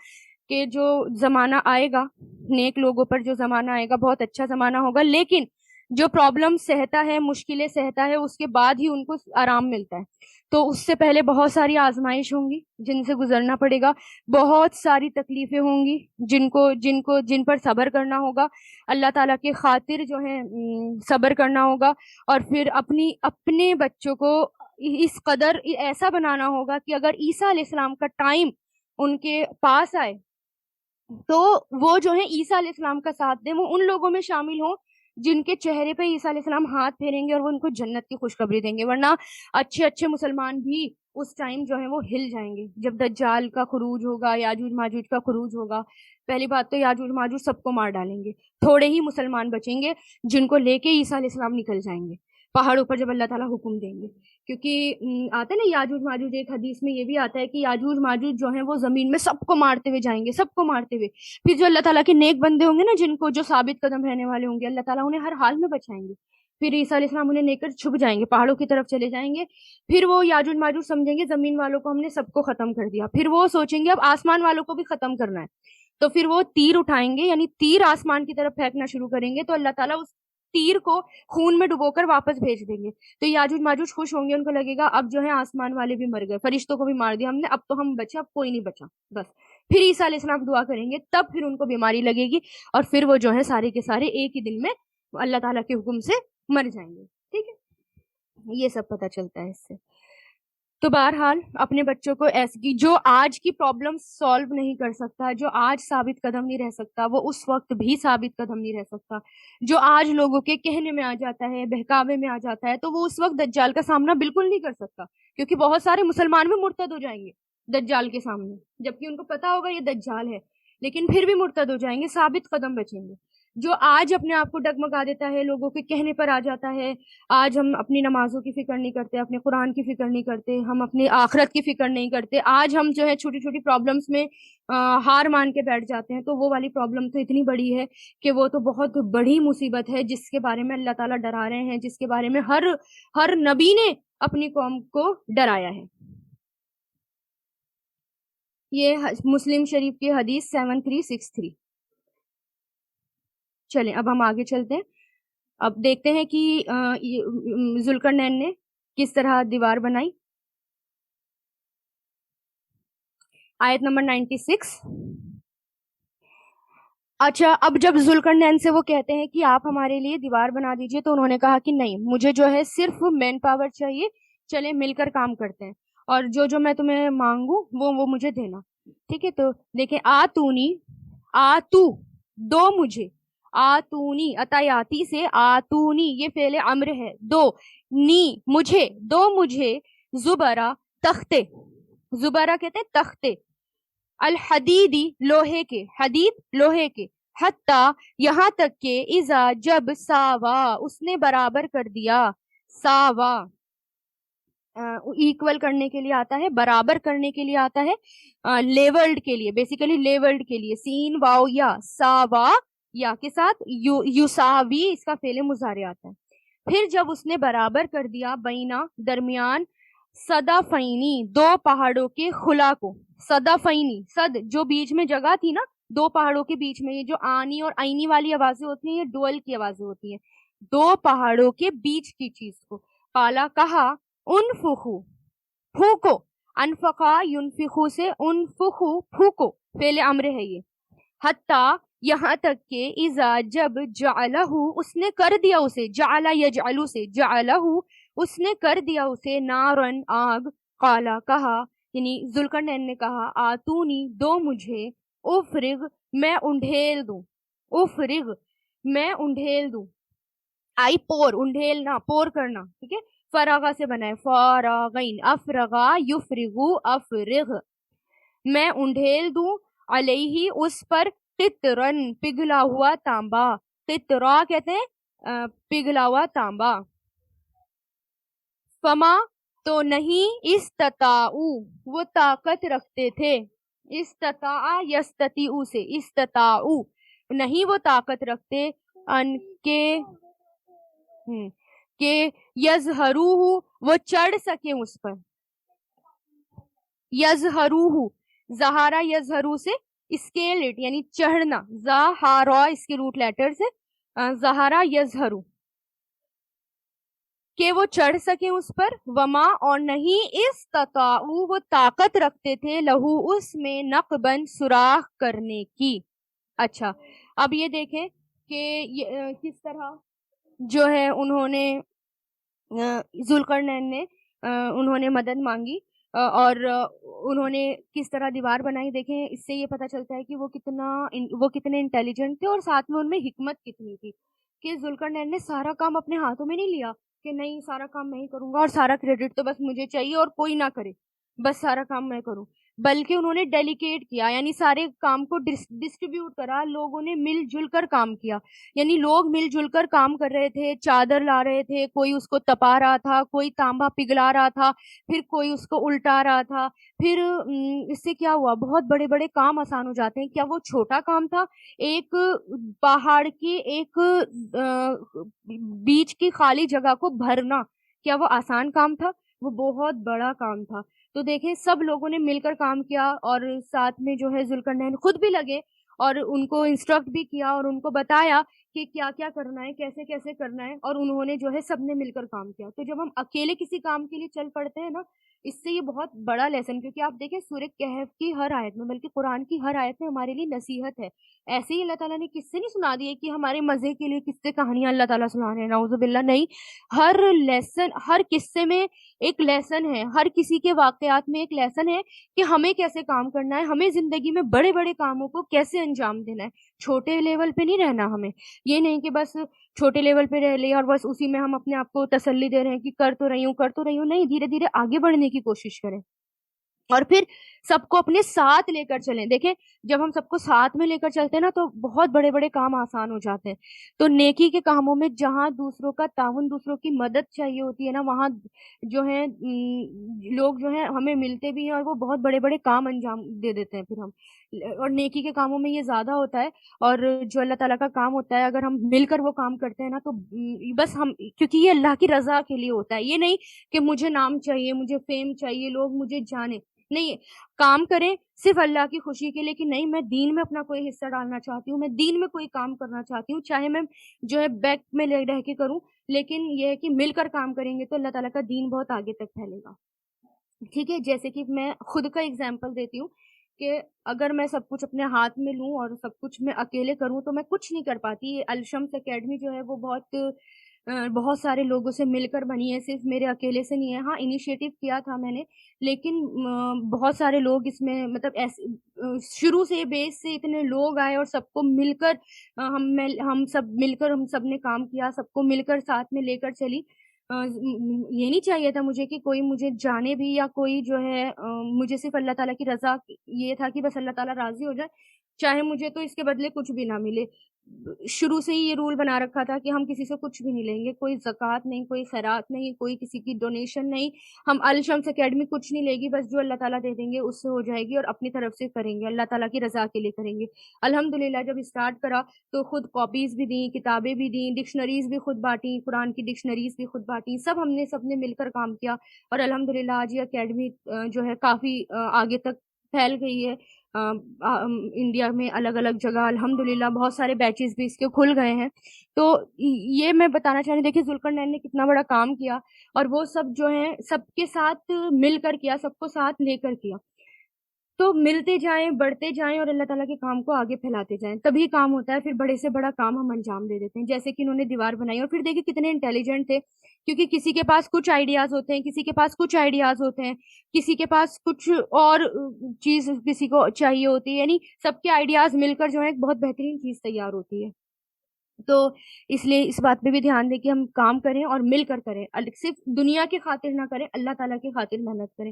کہ جو زمانہ آئے گا نیک لوگوں پر، جو زمانہ آئے گا بہت اچھا زمانہ ہوگا، لیکن جو پرابلم سہتا ہے، مشکلیں سہتا ہے، اس کے بعد ہی ان کو آرام ملتا ہے. تو اس سے پہلے بہت ساری آزمائش ہوں گی جن سے گزرنا پڑے گا، بہت ساری تکلیفیں ہوں گی جن پر صبر کرنا ہوگا، اللہ تعالیٰ کے خاطر جو ہے صبر کرنا ہوگا. اور پھر اپنے بچوں کو اس قدر ایسا بنانا ہوگا کہ اگر عیسیٰ علیہ السلام کا ٹائم ان کے پاس آئے تو وہ جو ہے عیسیٰ علیہ السلام کا ساتھ دیں، وہ ان لوگوں میں شامل ہوں جن کے چہرے پہ عیسیٰ علیہ السلام ہاتھ پھیریں گے اور وہ ان کو جنت کی خوشخبری دیں گے. ورنہ اچھے مسلمان بھی اس ٹائم جو ہے وہ ہل جائیں گے جب دجال کا خروج ہوگا، یاجوج ماجوج کا خروج ہوگا. پہلی بات تو یاجوج ماجوج سب کو مار ڈالیں گے، تھوڑے ہی مسلمان بچیں گے جن کو لے کے عیسیٰ علیہ السلام نکل جائیں گے پہاڑوں پر جب اللہ تعالیٰ حکم دیں گے. کیونکہ آتا ہے نا یاجوج ماجوج، ایک حدیث میں یہ بھی آتا ہے کہ یاجوج ماجوج جو ہیں وہ زمین میں سب کو مارتے ہوئے جائیں گے، سب کو مارتے ہوئے. پھر جو اللہ تعالیٰ کے نیک بندے ہوں گے نا، جن کو جو ثابت قدم رہنے والے ہوں گے، اللہ تعالیٰ انہیں ہر حال میں بچائیں گے. پھر عیسیٰ علیہ السلام انہیں لے کر چھپ جائیں گے، پہاڑوں کی طرف چلے جائیں گے. پھر وہ یاجوج ماجوج سمجھیں گے زمین والوں کو ہم نے سب کو ختم کر دیا. پھر وہ سوچیں گے اب آسمان والوں کو بھی ختم کرنا ہے، تو پھر وہ تیر اٹھائیں گے، یعنی تیر آسمان کی طرف پھینکنا شروع کریں گے. تو اللہ تعالیٰ اس تیر کو خون میں ڈبو کر واپس بھیج دیں گے. تو یاجوج ماجوج خوش ہوں گے، ان کو لگے گا اب جو ہے آسمان والے بھی مر گئے، فرشتوں کو بھی مار دیا ہم نے، اب تو ہم بچے، اب کوئی نہیں بچا بس. پھر عیسیٰ علیہ السلام دعا کریں گے، تب پھر ان کو بیماری لگے گی، اور پھر وہ جو ہے سارے کے سارے ایک ہی دن میں اللہ تعالیٰ کے حکم سے مر جائیں گے. ٹھیک ہے، یہ سب پتہ چلتا ہے اس سے. تو بہرحال اپنے بچوں کو ایسی جو آج کی پرابلم سالو نہیں کر سکتا، جو آج ثابت قدم نہیں رہ سکتا، وہ اس وقت بھی ثابت قدم نہیں رہ سکتا. جو آج لوگوں کے کہنے میں آ جاتا ہے، بہکاوے میں آ جاتا ہے، تو وہ اس وقت دجال کا سامنا بالکل نہیں کر سکتا، کیونکہ بہت سارے مسلمان بھی مرتد ہو جائیں گے دجال کے سامنے، جبکہ ان کو پتا ہوگا یہ دجال ہے، لیکن پھر بھی مرتد ہو جائیں گے، ثابت قدم بچیں گے. جو آج اپنے آپ کو ڈگمگا دیتا ہے، لوگوں کے کہنے پر آ جاتا ہے، آج ہم اپنی نمازوں کی فکر نہیں کرتے، اپنے قرآن کی فکر نہیں کرتے، ہم اپنی آخرت کی فکر نہیں کرتے، آج ہم جو ہے چھوٹی چھوٹی پرابلمس میں ہار مان کے بیٹھ جاتے ہیں، تو وہ والی پرابلم تو اتنی بڑی ہے کہ وہ تو بہت بڑی مصیبت ہے، جس کے بارے میں اللہ تعالیٰ ڈرا رہے ہیں، جس کے بارے میں ہر نبی نے اپنی قوم کو ڈرایا ہے. یہ مسلم شریف کی حدیث 7363. چلیں اب ہم آگے چلتے ہیں. اب دیکھتے ہیں کہ ذوالقرنین نے کس طرح دیوار بنائی. آیت نمبر 96. اچھا، اب جب ذوالقرنین سے وہ کہتے ہیں کہ آپ ہمارے لیے دیوار بنا دیجئے، تو انہوں نے کہا کہ نہیں، مجھے جو ہے صرف مین پاور چاہیے، چلیں مل کر کام کرتے ہیں، اور جو میں تمہیں مانگوں وہ مجھے دینا. ٹھیک ہے، تو دیکھیں، آتو دو مجھے، آتونی عطایاتی سے آتونی یہ فعل امر ہے، دو، نی مجھے، دو مجھے، زبرا تختے، زبرا کہتے ہیں تختے، الحدیدی لوہے کے، حدید لوہے کے، حتی یہاں تک کہ اذا جب ساوا اس نے برابر کر دیا، ساوا ایکول کرنے کے لیے آتا ہے، برابر کرنے کے لیے آتا ہے، لیولڈ کے لیے، بیسیکلی لیولڈ کے لیے، سین واو یا، ساوا یا کے ساتھ یساوی اس کا فعل مضارع آتا ہے. پھر جب اس نے برابر کر دیا، بینا درمیان، صدفینی دو پہاڑوں کے خلا کو، صدفینی صد جو بیچ میں جگہ تھی نا دو پہاڑوں کے بیچ میں، یہ جو آنی اور عینی والی آوازیں ہوتی ہیں یہ ڈوئل کی آوازیں ہوتی ہیں، دو پہاڑوں کے بیچ کی چیز کو. قالا کہا، انفخو پھونکو، انفقا ینفخو سے انفخو پھونکو فعل امر ہے یہ، حتی یہاں تک کہ اذا جب جعلہ اس نے کر دیا اسے، جعلہ یجعلو سے، جعلہ اس نے کر دیا اسے، نارن آگ، قالا کہا، یعنی ذوالقرنین نے کہا، آتونی دو مجھے، افرغ میں انڈھیل دوں، افرغ میں انڈھیل دوں، آئی پور، انڈھیلنا پور کرنا، ٹھیک ہے، فراغا سے بنا ہے، فاراغین، افرغا یفرغو افرغ، میں انڈھیل دوں، علیہ اس پر، قطرن پگھلا ہوا تانبا، قطرا کہتے ہیں پگھلا ہوا تانبا، فما تو نہیں، استطاعو وہ طاقت رکھتے تھے، استطاع یستطیعو سے، استطاعو نہیں وہ طاقت رکھتے، ان کہ یظہروہ وہ چڑھ سکیں اس پر، یظہروہ زہارا یظہرو سے اسکیل اٹ یعنی چڑھنا، زہارا اس کے روٹ لیٹر سے، زہارا یظہرو کہ وہ چڑھ سکیں اس پر، وما اور نہیں، استطاعو وہ طاقت رکھتے تھے، لہو اس میں، نقبن سوراخ کرنے کی. اچھا، اب یہ دیکھیں کہ کس طرح جو ہے انہوں نے ذوالقرنین نے انہوں نے مدد مانگی اور انہوں نے کس طرح دیوار بنائی. دیکھیں اس سے یہ پتہ چلتا ہے کہ وہ کتنے انٹیلیجنٹ تھے، اور ساتھ میں ان میں حکمت کتنی تھی کہ ذوالقرنین نے سارا کام اپنے ہاتھوں میں نہیں لیا کہ نہیں سارا کام میں ہی کروں گا اور سارا کریڈٹ تو بس مجھے چاہیے اور کوئی نہ کرے، بس سارا کام میں کروں. بلکہ انہوں نے ڈیلیکیٹ کیا، یعنی سارے کام کو ڈسٹریبیوٹ کرا، لوگوں نے مل جل کر کام کیا، یعنی لوگ مل جل کر کام کر رہے تھے، چادر لا رہے تھے، کوئی اس کو تپا رہا تھا، کوئی تانبا پگھلا رہا تھا، پھر کوئی اس کو الٹا رہا تھا، پھر اس سے کیا ہوا، بہت بڑے بڑے کام آسان ہو جاتے ہیں۔ کیا وہ چھوٹا کام تھا؟ ایک پہاڑ کی ایک بیچ کی خالی جگہ کو بھرنا، کیا وہ آسان کام تھا؟ وہ بہت بڑا کام تھا۔ تو دیکھیں سب لوگوں نے مل کر کام کیا، اور ساتھ میں جو ہے ذوالقرنین خود بھی لگے اور ان کو انسٹرکٹ بھی کیا اور ان کو بتایا کہ کیا کیا کرنا ہے، کیسے کیسے کرنا ہے، اور انہوں نے جو ہے سب نے مل کر کام کیا۔ تو جب ہم اکیلے کسی کام کے لیے چل پڑتے ہیں نا، اس سے یہ بہت بڑا لیسن، کیونکہ آپ دیکھیں سورہ کہف کی ہر آیت میں، بلکہ قرآن کی ہر آیت میں ہمارے لیے نصیحت ہے۔ ایسے ہی اللہ تعالیٰ نے قصے نہیں سنا دیے کہ ہمارے مزے کے لیے قصے کہانیاں اللہ تعالیٰ سنا رہے ہیں، نعوذ باللہ، نہیں۔ ہر لیسن، ہر قصے میں ایک لیسن ہے، ہر کسی کے واقعات میں ایک لیسن ہے کہ ہمیں کیسے کام کرنا ہے، ہمیں زندگی میں بڑے بڑے کاموں کو کیسے انجام دینا ہے، چھوٹے لیول پہ نہیں رہنا ہمیں۔ یہ نہیں کہ بس چھوٹے لیول پہ رہ لے اور بس اسی میں ہم اپنے آپ کو تسلی دے رہے ہیں کہ کر تو رہی ہوں کر تو رہی ہوں، نہیں، دھیرے دھیرے آگے بڑھنے کی کوشش کریں اور پھر سب کو اپنے ساتھ لے کر چلیں۔ دیکھیں جب ہم سب کو ساتھ میں لے کر چلتے ہیں نا تو بہت بڑے بڑے کام آسان ہو جاتے ہیں۔ تو نیکی کے کاموں میں جہاں دوسروں کا تعاون، دوسروں کی مدد چاہیے ہوتی ہے نا، وہاں جو ہے لوگ جو ہیں ہمیں ملتے بھی ہیں اور وہ بہت بڑے بڑے کام انجام دے دیتے ہیں پھر ہم۔ اور نیکی کے کاموں میں یہ زیادہ ہوتا ہے، اور جو اللہ تعالیٰ کا کام ہوتا ہے اگر ہم مل کر وہ کام کرتے ہیں نا تو بس ہم، کیونکہ یہ اللہ کی رضا کے لیے ہوتا ہے، یہ نہیں کہ مجھے نام چاہیے، مجھے فیم چاہیے، لوگ مجھے جانے، نہیں۔ کام کریں صرف اللہ کی خوشی کے لیے کہ نہیں میں دین میں اپنا کوئی حصہ ڈالنا چاہتی ہوں، میں دین میں کوئی کام کرنا چاہتی ہوں، چاہے میں جو ہے بیک میں رہ کے کروں، لیکن یہ ہے کہ مل کر کام کریں گے تو اللہ تعالیٰ کا دین بہت آگے تک پھیلے گا۔ ٹھیک ہے، جیسے کہ میں خود کا اگزامپل دیتی ہوں کہ اگر میں سب کچھ اپنے ہاتھ میں لوں اور سب کچھ میں اکیلے کروں تو میں کچھ نہیں کر پاتی۔ الشمس اکیڈمی جو ہے وہ بہت سارے لوگوں سے مل کر بنی ہے، صرف میرے اکیلے سے نہیں ہے۔ ہاں انیشیٹو کیا تھا میں نے، لیکن بہت سارے لوگ اس میں، مطلب ایسے شروع سے بیس سے اتنے لوگ آئے اور سب کو مل کر ہم سب نے کام کیا، سب کو مل کر ساتھ میں لے کر چلی۔ یہ نہیں چاہیے تھا مجھے کہ کوئی مجھے جانے بھی، یا کوئی جو ہے مجھے صرف اللہ تعالیٰ کی رضا، یہ تھا کہ بس اللہ تعالیٰ راضی ہو جائے، چاہے مجھے تو اس کے بدلے کچھ بھی نہ ملے۔ شروع سے ہی یہ رول بنا رکھا تھا کہ ہم کسی سے کچھ بھی نہیں لیں گے، کوئی زکوٰۃ نہیں، کوئی خیرات نہیں، کوئی کسی کی ڈونیشن نہیں، ہم الشمس اکیڈمی کچھ نہیں لے گی، بس جو اللہ تعالیٰ دے دیں گے اس سے ہو جائے گی، اور اپنی طرف سے کریں گے، اللہ تعالیٰ کی رضا کے لیے کریں گے۔ الحمدللہ جب اسٹارٹ کرا تو خود کاپیز بھی دیں، کتابیں بھی دیں، ڈکشنریز بھی خود بانٹیں، قرآن کی ڈکشنریز بھی خود بانٹیں، سب نے مل کر کام کیا، اور الحمدللہ آج یہ اکیڈمی جو ہے کافی آگے تک پھیل گئی ہے۔ انڈیا میں الگ الگ جگہ الحمدللہ بہت سارے بیچز بھی اس کے کھل گئے ہیں۔ تو یہ میں بتانا چاہ رہی ہوں، دیکھیے ذوالقرنین نے کتنا بڑا کام کیا، اور وہ سب جو ہیں سب کے ساتھ مل کر کیا، سب کو ساتھ لے کر کیا۔ تو ملتے جائیں، بڑھتے جائیں، اور اللہ تعالیٰ کے کام کو آگے پھیلاتے جائیں، تبھی کام ہوتا ہے، پھر بڑے سے بڑا کام ہم انجام دے دیتے ہیں۔ جیسے کہ انہوں نے دیوار بنائی، اور پھر دیکھیں کتنے انٹیلیجنٹ تھے، کیونکہ کسی کے پاس کچھ آئیڈیاز ہوتے ہیں، کسی کے پاس کچھ آئیڈیاز ہوتے ہیں، کسی کے پاس کچھ اور چیز کسی کو چاہیے ہوتی ہے، یعنی سب کے آئیڈیاز مل کر جو ہے ایک بہت بہترین چیز تیار ہوتی ہے۔ تو اس لیے اس بات پہ بھی دھیان دیں کہ ہم کام کریں اور مل کر کریں، صرف دنیا کی خاطر نہ کریں، اللہ تعالیٰ کی خاطر محنت کریں۔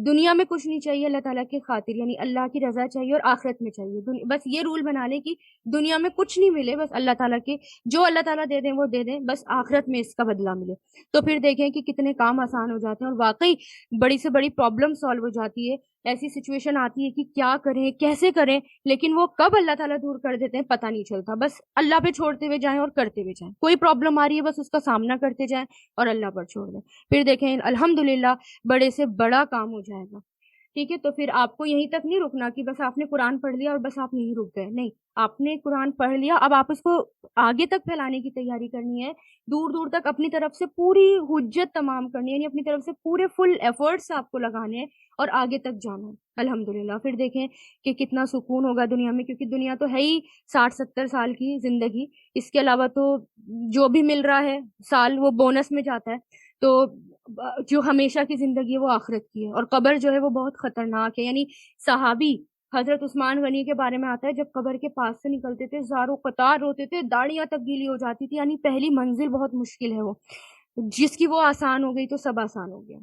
دنیا میں کچھ نہیں چاہیے، اللہ تعالیٰ کی خاطر، یعنی اللہ کی رضا چاہیے، اور آخرت میں چاہیے۔ بس یہ رول بنا لیں کہ دنیا میں کچھ نہیں ملے، بس اللہ تعالیٰ کے جو اللہ تعالیٰ دے دیں وہ دے دیں، بس آخرت میں اس کا بدلہ ملے۔ تو پھر دیکھیں کہ کتنے کام آسان ہو جاتے ہیں، اور واقعی بڑی سے بڑی پرابلم سالو ہو جاتی ہے۔ ایسی سچویشن آتی ہے کہ کیا کریں، کیسے کریں، لیکن وہ کب اللہ تعالیٰ دور کر دیتے ہیں پتہ نہیں چلتا، بس اللہ پہ چھوڑتے ہوئے جائیں اور کرتے ہوئے جائیں۔ کوئی پرابلم آ رہی ہے بس اس کا سامنا کرتے جائیں اور اللہ پر چھوڑ دیں، پھر دیکھیں الحمدللہ بڑے سے بڑا کام ہو جائے گا۔ ٹھیک ہے، تو پھر آپ کو یہیں تک نہیں رکنا کہ بس آپ نے قرآن پڑھ لیا اور بس آپ یہیں رک گئے، نہیں، آپ نے قرآن پڑھ لیا، اب آپ اس کو آگے تک پھیلانے کی تیاری کرنی ہے، دور دور تک اپنی طرف سے پوری حجت تمام کرنی ہے، یعنی اپنی طرف سے پورے فل ایفرٹس آپ کو لگانے ہیں اور آگے تک جانا ہے الحمدللہ۔ پھر دیکھیں کہ کتنا سکون ہوگا دنیا میں، کیونکہ دنیا تو ہے ہی 60-70 سال کی زندگی، اس کے علاوہ تو جو بھی مل رہا ہے سال وہ بونس میں جاتا ہے، تو جو ہمیشہ کی زندگی ہے وہ آخرت کی ہے، اور قبر جو ہے وہ بہت خطرناک ہے۔ یعنی صحابی حضرت عثمان غنی کے بارے میں آتا ہے، جب قبر کے پاس سے نکلتے تھے زاروں قطار روتے تھے، داڑیاں تک گیلی ہو جاتی تھی، یعنی پہلی منزل بہت مشکل ہے وہ، جس کی وہ آسان ہو گئی تو سب آسان ہو گیا۔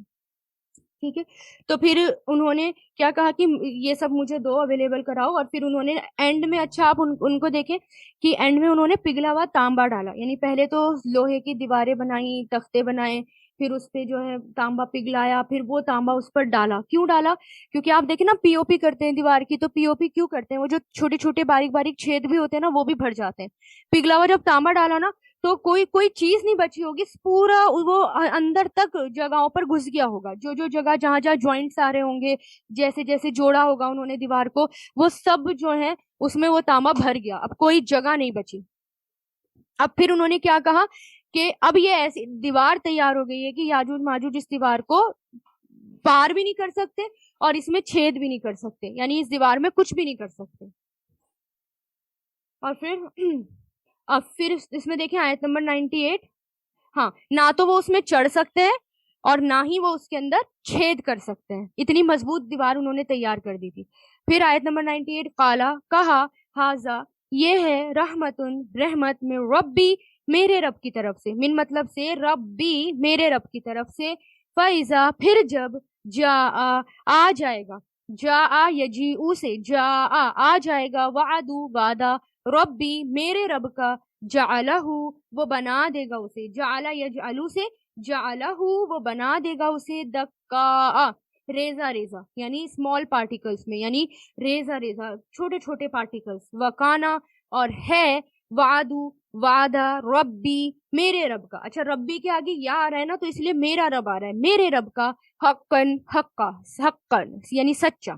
ٹھیک ہے. تو پھر انہوں نے کیا کہا کہ یہ سب مجھے دو، اویلیبل کراؤ. اور پھر انہوں نے اینڈ میں، اچھا آپ ان کو دیکھیں کہ اینڈ میں انہوں نے پگھلا ہوا تانبا ڈالا. یعنی پہلے تو لوہے کی دیواریں بنائی، تختے بنائے، پھر اس پہ جو ہے تانبا پگھلایا، پھر وہ تانبا اس پر ڈالا. کیوں ڈالا؟ کیونکہ آپ دیکھیں نا پی او پی کرتے ہیں دیوار کی، تو پی او پی کیوں کرتے ہیں؟ وہ جو چھوٹے چھوٹے باریک باریک چھید بھی ہوتے ہیں نا، وہ بھی بھر جاتے ہیں. پگھلا ہوا جب تانبا ڈالا نا، تو کوئی چیز نہیں بچی ہوگی، پورا وہ اندر تک جگہوں پر گھس گیا ہوگا. جو جگہ جہاں جوائنٹس آ رہے ہوں گے، جیسے جیسے جوڑا ہوگا انہوں نے دیوار کو، وہ سب جو ہے اس میں وہ تانبا بھر گیا. اب کوئی جگہ نہیں بچی. اب پھر انہوں نے کیا کہا کہ اب یہ ایسی دیوار تیار ہو گئی ہے کہ یاجوج ماجوج اس دیوار کو پار بھی نہیں کر سکتے اور اس میں چھید بھی نہیں کر سکتے، یعنی اس دیوار میں کچھ بھی نہیں کر سکتے. اور پھر اس میں دیکھیں آیت نمبر 98. ہاں، نہ تو وہ اس میں چڑھ سکتے ہیں اور نہ ہی وہ اس کے اندر چھید کر سکتے ہیں. اتنی مضبوط دیوار انہوں نے تیار کر دی تھی. پھر آیت نمبر 98، قالا، کہا، ہاذا، یہ ہے، رحمتن، رحمت، میں ربی، میرے رب کی طرف سے، من مطلب سے ربی، میرے رب کی طرف سے، فیضا، پھر جب، جا، آ جائے گا، جا یجیء سے، جا، آ جائے گا، وعدو، وعدہ، ربی، میرے رب کا، جعلہ، وہ بنا دے گا اسے، جعل یجعلو سے، جعلہ، وہ بنا دے گا اسے، دکا، ریزہ ریزہ، یعنی اسمال پارٹیکلز میں، یعنی ریزہ ریزہ، چھوٹے چھوٹے پارٹیکلز. وکانا، اور ہے، وعدو، وعدہ، ربی، میرے رب کا. اچھا، ربی کے آگے یا آ رہا ہے نا، تو اس لیے میرا رب آ رہا ہے، میرے رب کا، حقن، حقا، حقن یعنی سچا.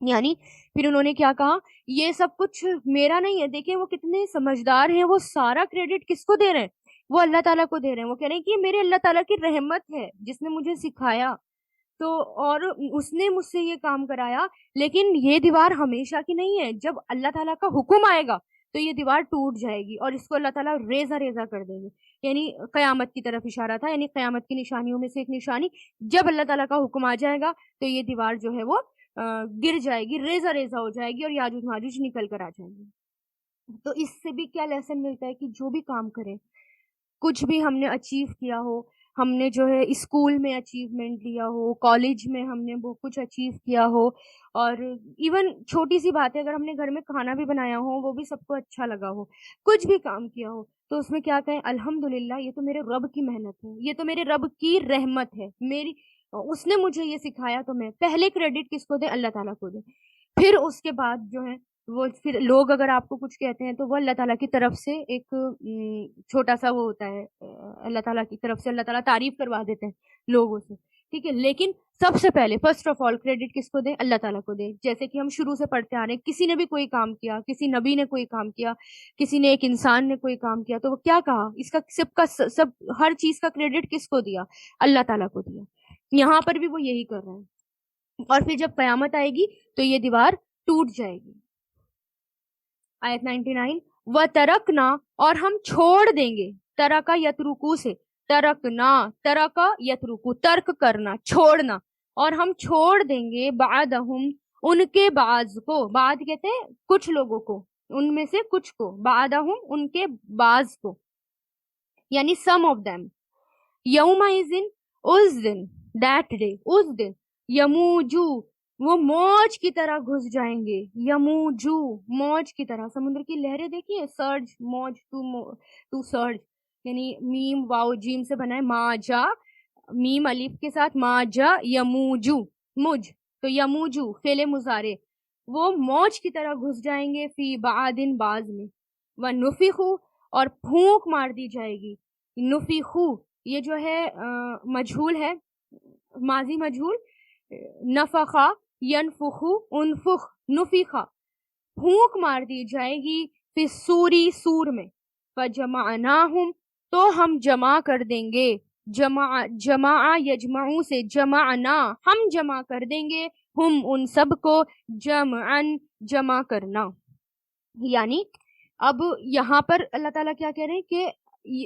یعنی پھر انہوں نے کیا کہا، یہ سب کچھ میرا نہیں ہے. دیکھیں وہ کتنے سمجھدار ہیں، وہ سارا کریڈٹ کس کو دے رہے ہیں؟ وہ اللہ تعالیٰ کو دے رہے ہیں. وہ کہہ رہے ہیں کہ یہ میرے اللہ تعالیٰ کی رحمت ہے جس نے مجھے سکھایا، تو اور اس نے مجھ سے یہ کام کرایا. لیکن یہ دیوار ہمیشہ کی نہیں ہے، جب اللہ تعالیٰ کا حکم آئے گا تو یہ دیوار ٹوٹ جائے گی اور اس کو اللہ تعالیٰ ریزہ ریزہ کر دیں گے. یعنی قیامت کی طرف اشارہ تھا، یعنی قیامت کی نشانیوں میں سے ایک نشانی، جب اللہ تعالیٰ کا حکم آ جائے گا تو یہ دیوار جو ہے وہ گر جائے گی، ریزہ ریزہ ہو جائے گی اور یاجوج ماجوج نکل کر آ جائیں گے. تو اس سے بھی کیا لیسن ملتا ہے کہ جو بھی کام کریں، کچھ بھی ہم نے اچیو کیا ہو، ہم نے جو ہے اسکول میں اچیومنٹ لیا ہو، کالج میں ہم نے وہ کچھ اچیو کیا ہو، اور ایون چھوٹی سی بات ہے، اگر ہم نے گھر میں کھانا بھی بنایا ہو، وہ بھی سب کو اچھا لگا ہو، کچھ بھی کام کیا ہو، تو اس میں کیا کہیں، الحمدللہ، یہ تو میرے رب کی محنت ہے، یہ تو میرے رب کی رحمت ہے، میری، اس نے مجھے یہ سکھایا. تو میں پہلے کریڈٹ کس کو دیں؟ اللہ تعالیٰ کو دیں. پھر اس کے بعد جو ہے وہ، پھر لوگ اگر آپ کو کچھ کہتے ہیں تو وہ اللہ تعالیٰ کی طرف سے ایک چھوٹا سا وہ ہوتا ہے، اللہ تعالیٰ کی طرف سے اللہ تعالیٰ تعریف کروا دیتے ہیں لوگوں سے، ٹھیک ہے. لیکن سب سے پہلے فرسٹ آف آل کریڈٹ کس کو دیں؟ اللہ تعالیٰ کو دیں. جیسے کہ ہم شروع سے پڑھتے آ رہے ہیں، کسی نے بھی کوئی کام کیا، کسی نبی نے کوئی کام کیا، کسی نے، ایک انسان نے کوئی کام کیا، تو وہ کیا کہا، اس کا سب ہر چیز کا کریڈٹ کس کو دیا؟ اللہ تعالیٰ کو دیا. یہاں پر بھی وہ یہی کر رہے ہیں. اور پھر جب قیامت آئے گی تو یہ دیوار ٹوٹ جائے گی. آیت 99، وَتَرَکْنَا، اور ہم چھوڑ دیں گے، ترکا یترکو سے، ترکنا، ترکا یترکو، ترک کرنا، چھوڑنا، اور ہم چھوڑ دیں گے، بعدہم، ان کے بعض کو، بعد کہتے ہیں کچھ لوگوں کو، ان میں سے کچھ کو، بعدہم، ان کے بعض کو، یعنی سم آف دیم، یومئذ، اس دن، دیٹ ڈے، اس دن، یموجو، وہ موج کی طرح گھس جائیں گے، یموجو، موج کی طرح. سمندر کی لہریں دیکھیے، سرج، موج، ٹو سرج، یعنی میم واو جیم سے بنا ہے، ما جا، میم الف کے ساتھ، ما جا یموجو، مج، تو یموجو فعل مضارع، وہ موج کی طرح گھس جائیں گے، فی بعدن، بعض میں، ونفخو، اور پھونک مار دی جائے گی. نفخو، یہ جو ہے مجھول ہے، ماضی مجھول، نفخا، ینفخو، انفخ، نفخا، پھونک مار دی جائے گی، فی سوری، سور میں، فجمعناہم، تو ہم جمع کر دیں گے، جمع یجمعو سے، جمعنا، ہم جمع کر دیں گے، ہم ان سب کو، جمعن، جمع کرنا. یعنی اب یہاں پر اللہ تعالیٰ کیا کہہ رہے ہیں کہ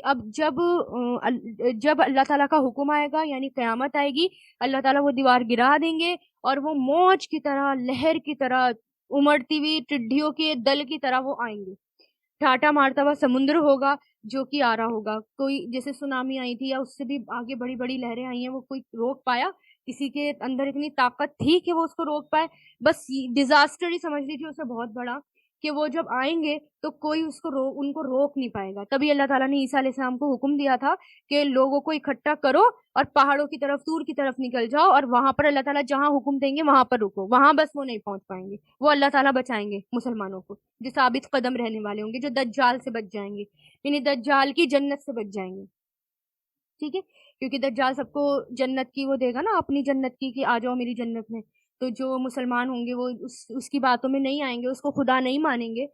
اب جب اللہ تعالیٰ کا حکم آئے گا، یعنی قیامت آئے گی، اللہ تعالیٰ وہ دیوار گرا دیں گے اور وہ موج کی طرح، لہر کی طرح، امڑتی ہوئی ٹڈیوں کے دل کی طرح وہ آئیں گے. ٹاٹا مارتا ہوا سمندر ہوگا جو کہ آ رہا ہوگا، کوئی جیسے سونامی آئی تھی یا اس سے بھی آگے بڑی بڑی لہریں آئی ہیں، وہ کوئی روک پایا؟ کسی کے اندر اتنی طاقت تھی کہ وہ اس کو روک پائے؟ بس ڈیزاسٹر ہی سمجھ لیجیے اسے بہت بڑا، کہ وہ جب آئیں گے تو کوئی ان کو روک نہیں پائے گا۔ تبھی اللہ تعالیٰ نے عیسیٰ علیہ السلام کو حکم دیا تھا کہ لوگوں کو اکٹھا کرو اور پہاڑوں کی طرف، طور کی طرف نکل جاؤ، اور وہاں پر اللہ تعالیٰ جہاں حکم دیں گے وہاں پر رکو، وہاں بس وہ نہیں پہنچ پائیں گے، وہ اللہ تعالیٰ بچائیں گے مسلمانوں کو، جو ثابت قدم رہنے والے ہوں گے، جو دجال سے بچ جائیں گے، یعنی دجال کی جنت سے بچ جائیں گے، ٹھیک ہے؟ کیونکہ دجال سب کو جنت کی وہ دے گا نا، اپنی جنت کی، کہ آ جاؤ میری جنت میں، تو جو مسلمان ہوں گے وہ اس کی باتوں میں نہیں آئیں گے، اس کو خدا نہیں مانیں گے،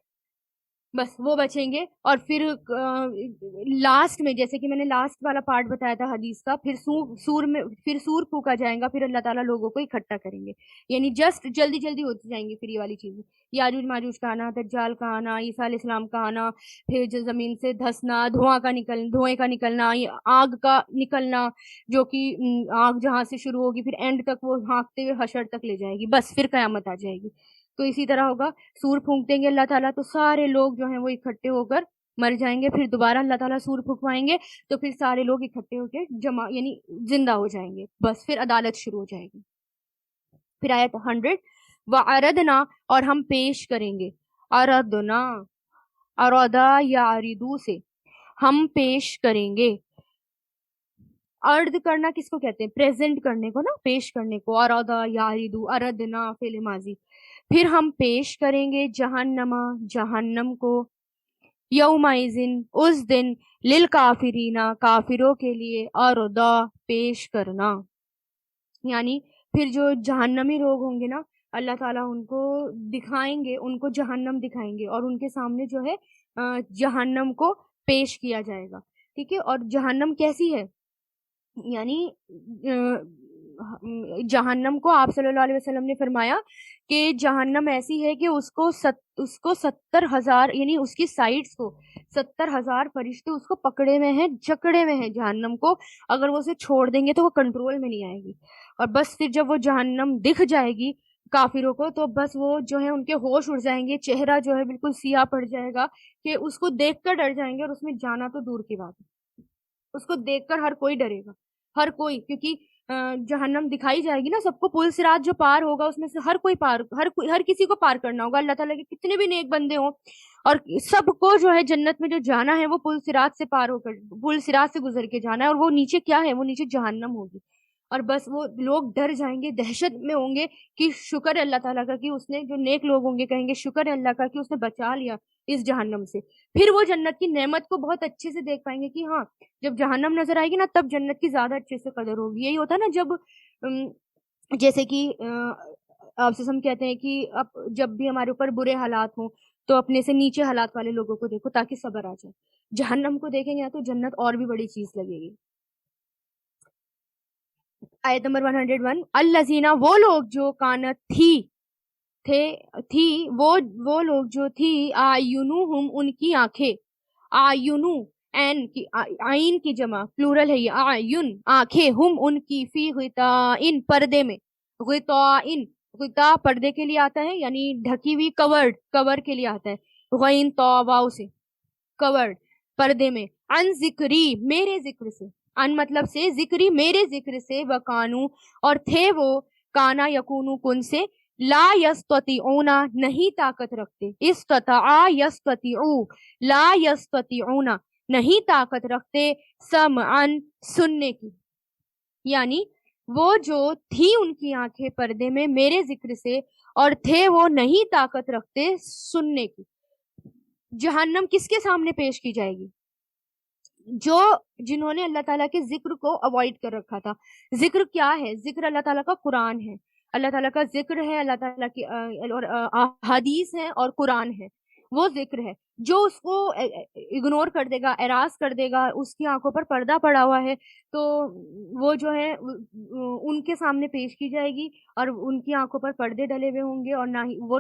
بس وہ بچیں گے۔ اور پھر لاسٹ میں، جیسے کہ میں نے لاسٹ والا پارٹ بتایا تھا حدیث کا، پھر سور پھونکا جائے گا، پھر اللہ تعالیٰ لوگوں کو اکٹھا کریں گے، یعنی جسٹ جلدی جلدی ہوتی جائیں گی پھر یہ والی چیزیں، یاجوج ماجوج کا آنا، دجال کا آنا، عیسیٰ علیہ السلام کا آنا، پھر جو زمین سے دھسنا، دھوئیں کا نکلنا، آگ کا نکلنا، جو کہ آگ جہاں سے شروع ہوگی پھر اینڈ تک وہ ہانکتے ہوئے حشر تک لے جائے گی، بس پھر قیامت آ جائے گی۔ تو اسی طرح ہوگا، سور پھونک دیں گے اللہ تعالیٰ تو سارے لوگ جو ہیں وہ اکٹھے ہو کر مر جائیں گے، پھر دوبارہ اللہ تعالیٰ سور پھونکوائیں گے تو پھر سارے لوگ اکٹھے ہو کے جمع، یعنی زندہ ہو جائیں گے، بس پھر عدالت شروع ہو جائے گی۔ پھر آیت 100، وَعَرَدْنَا، اور ہم پیش کریں گے، اردنا، ارادا یا اردو سے ہم پیش کریں گے۔ ارد کرنا کس کو کہتے ہیں؟ پریزنٹ کرنے کو نا، پیش کرنے کو، ارادا یا اردو، اردنا فعل ماضی۔ پھر ہم پیش کریں گے جہنم، جہنم کو، یومئذن، اس دن، للکافرین، کافروں کے لیے، اردا، پیش کرنا، یعنی پھر جو جہنمی لوگ ہوں گے نا، اللہ تعالیٰ ان کو دکھائیں گے، ان کو جہنم دکھائیں گے، اور ان کے سامنے جو ہے جہنم کو پیش کیا جائے گا، ٹھیک ہے؟ اور جہنم کیسی ہے؟ یعنی جہنم کو آپ صلی اللہ علیہ وسلم نے فرمایا کہ جہنم ایسی ہے کہ اس کو 70,000، یعنی اس کی سائڈس کو 70,000 فرشتے اس کو پکڑے ہوئے ہیں، جکڑے ہوئے ہیں جہنم کو، اگر وہ اسے چھوڑ دیں گے تو وہ کنٹرول میں نہیں آئے گی۔ اور بس پھر جب وہ جہنم دکھ جائے گی کافروں کو تو بس وہ جو ہے ان کے ہوش اڑ جائیں گے، چہرہ جو ہے بالکل سیاہ پڑ جائے گا، کہ اس کو دیکھ کر ڈر جائیں گے، اور اس میں جانا تو دور کی بات ہے، اس کو دیکھ کر ہر کوئی ڈرے گا، ہر کوئی، کیونکہ جہنم دکھائی جائے گی نا سب کو، پل صراط جو پار ہوگا اس میں سے ہر کسی کو پار کرنا ہوگا، اللہ تعالیٰ کے کتنے بھی نیک بندے ہوں، اور سب کو جو ہے جنت میں جو جانا ہے وہ پل صراط سے پار ہو کر، پل صراط سے گزر کے جانا ہے، اور وہ نیچے کیا ہے؟ وہ نیچے جہنم ہوگی، اور بس وہ لوگ ڈر جائیں گے، دہشت میں ہوں گے کہ شکر ہے اللہ تعالیٰ کا کہ اس نے، جو نیک لوگ ہوں گے کہیں گے شکر ہے اللہ کا کہ اس نے بچا لیا اس جہنم سے۔ پھر وہ جنت کی نعمت کو بہت اچھے سے دیکھ پائیں گے کہ ہاں، جب جہنم نظر آئے گی نا تب جنت کی زیادہ اچھے سے قدر ہوگی۔ یہی ہوتا ہے نا جب جیسے کہ آپ سے ہم کہتے ہیں کہ اب جب بھی ہمارے اوپر برے حالات ہوں تو اپنے سے نیچے حالات والے لوگوں کو دیکھو تاکہ صبر آ جائے، جہنم کو دیکھیں گے تو جنت اور بھی بڑی چیز لگے گی۔ آیت نمبر 101، الذین، وہ لوگ جو کانت تھی وہ لوگ جو تھی، آیونہم، ان کی آنکھیں، آیونو، آئین کی جمع پلورل ہے یہ، آیون آنکھیں، ہم ان کی، فی غطاء، پردے میں، غطاء پردے کے لیے آتا ہے، یعنی ڈھکی ہوئی، کور کے لیے آتا ہے، غین طا واو سے، کورڈ، پردے میں، ان ذکری، میرے ذکر سے، ان مطلب سے، ذکری، میرے ذکر سے، وکانو، اور تھے وہ، کانا یکونو کن سے، لا یستطیعون، نہیں طاقت رکھتے، استطاع یستطیعو، لا یستطیعون، نہیں طاقت رکھتے، سمعن، سننے کی، یعنی وہ جو تھی ان کی آنکھیں پردے میں میرے ذکر سے، اور تھے وہ نہیں طاقت رکھتے سننے کی۔ جہنم کس کے سامنے پیش کی جائے گی؟ جنہوں نے اللہ تعالیٰ کے ذکر کو اوائڈ کر رکھا تھا۔ ذکر کیا ہے؟ ذکر اللہ تعالیٰ کا قرآن ہے، اللہ تعالیٰ کا ذکر ہے، اللہ تعالیٰ کی حدیث ہے اور قرآن ہے، وہ ذکر ہے۔ جو اس کو اگنور کر دے گا، اعراض کر دے گا، اس کی آنکھوں پر پردہ پڑا ہوا ہے، تو وہ جو ہے ان کے سامنے پیش کی جائے گی، اور ان کی آنکھوں پر پردے ڈلے ہوئے ہوں گے، اور نہ ہی وہ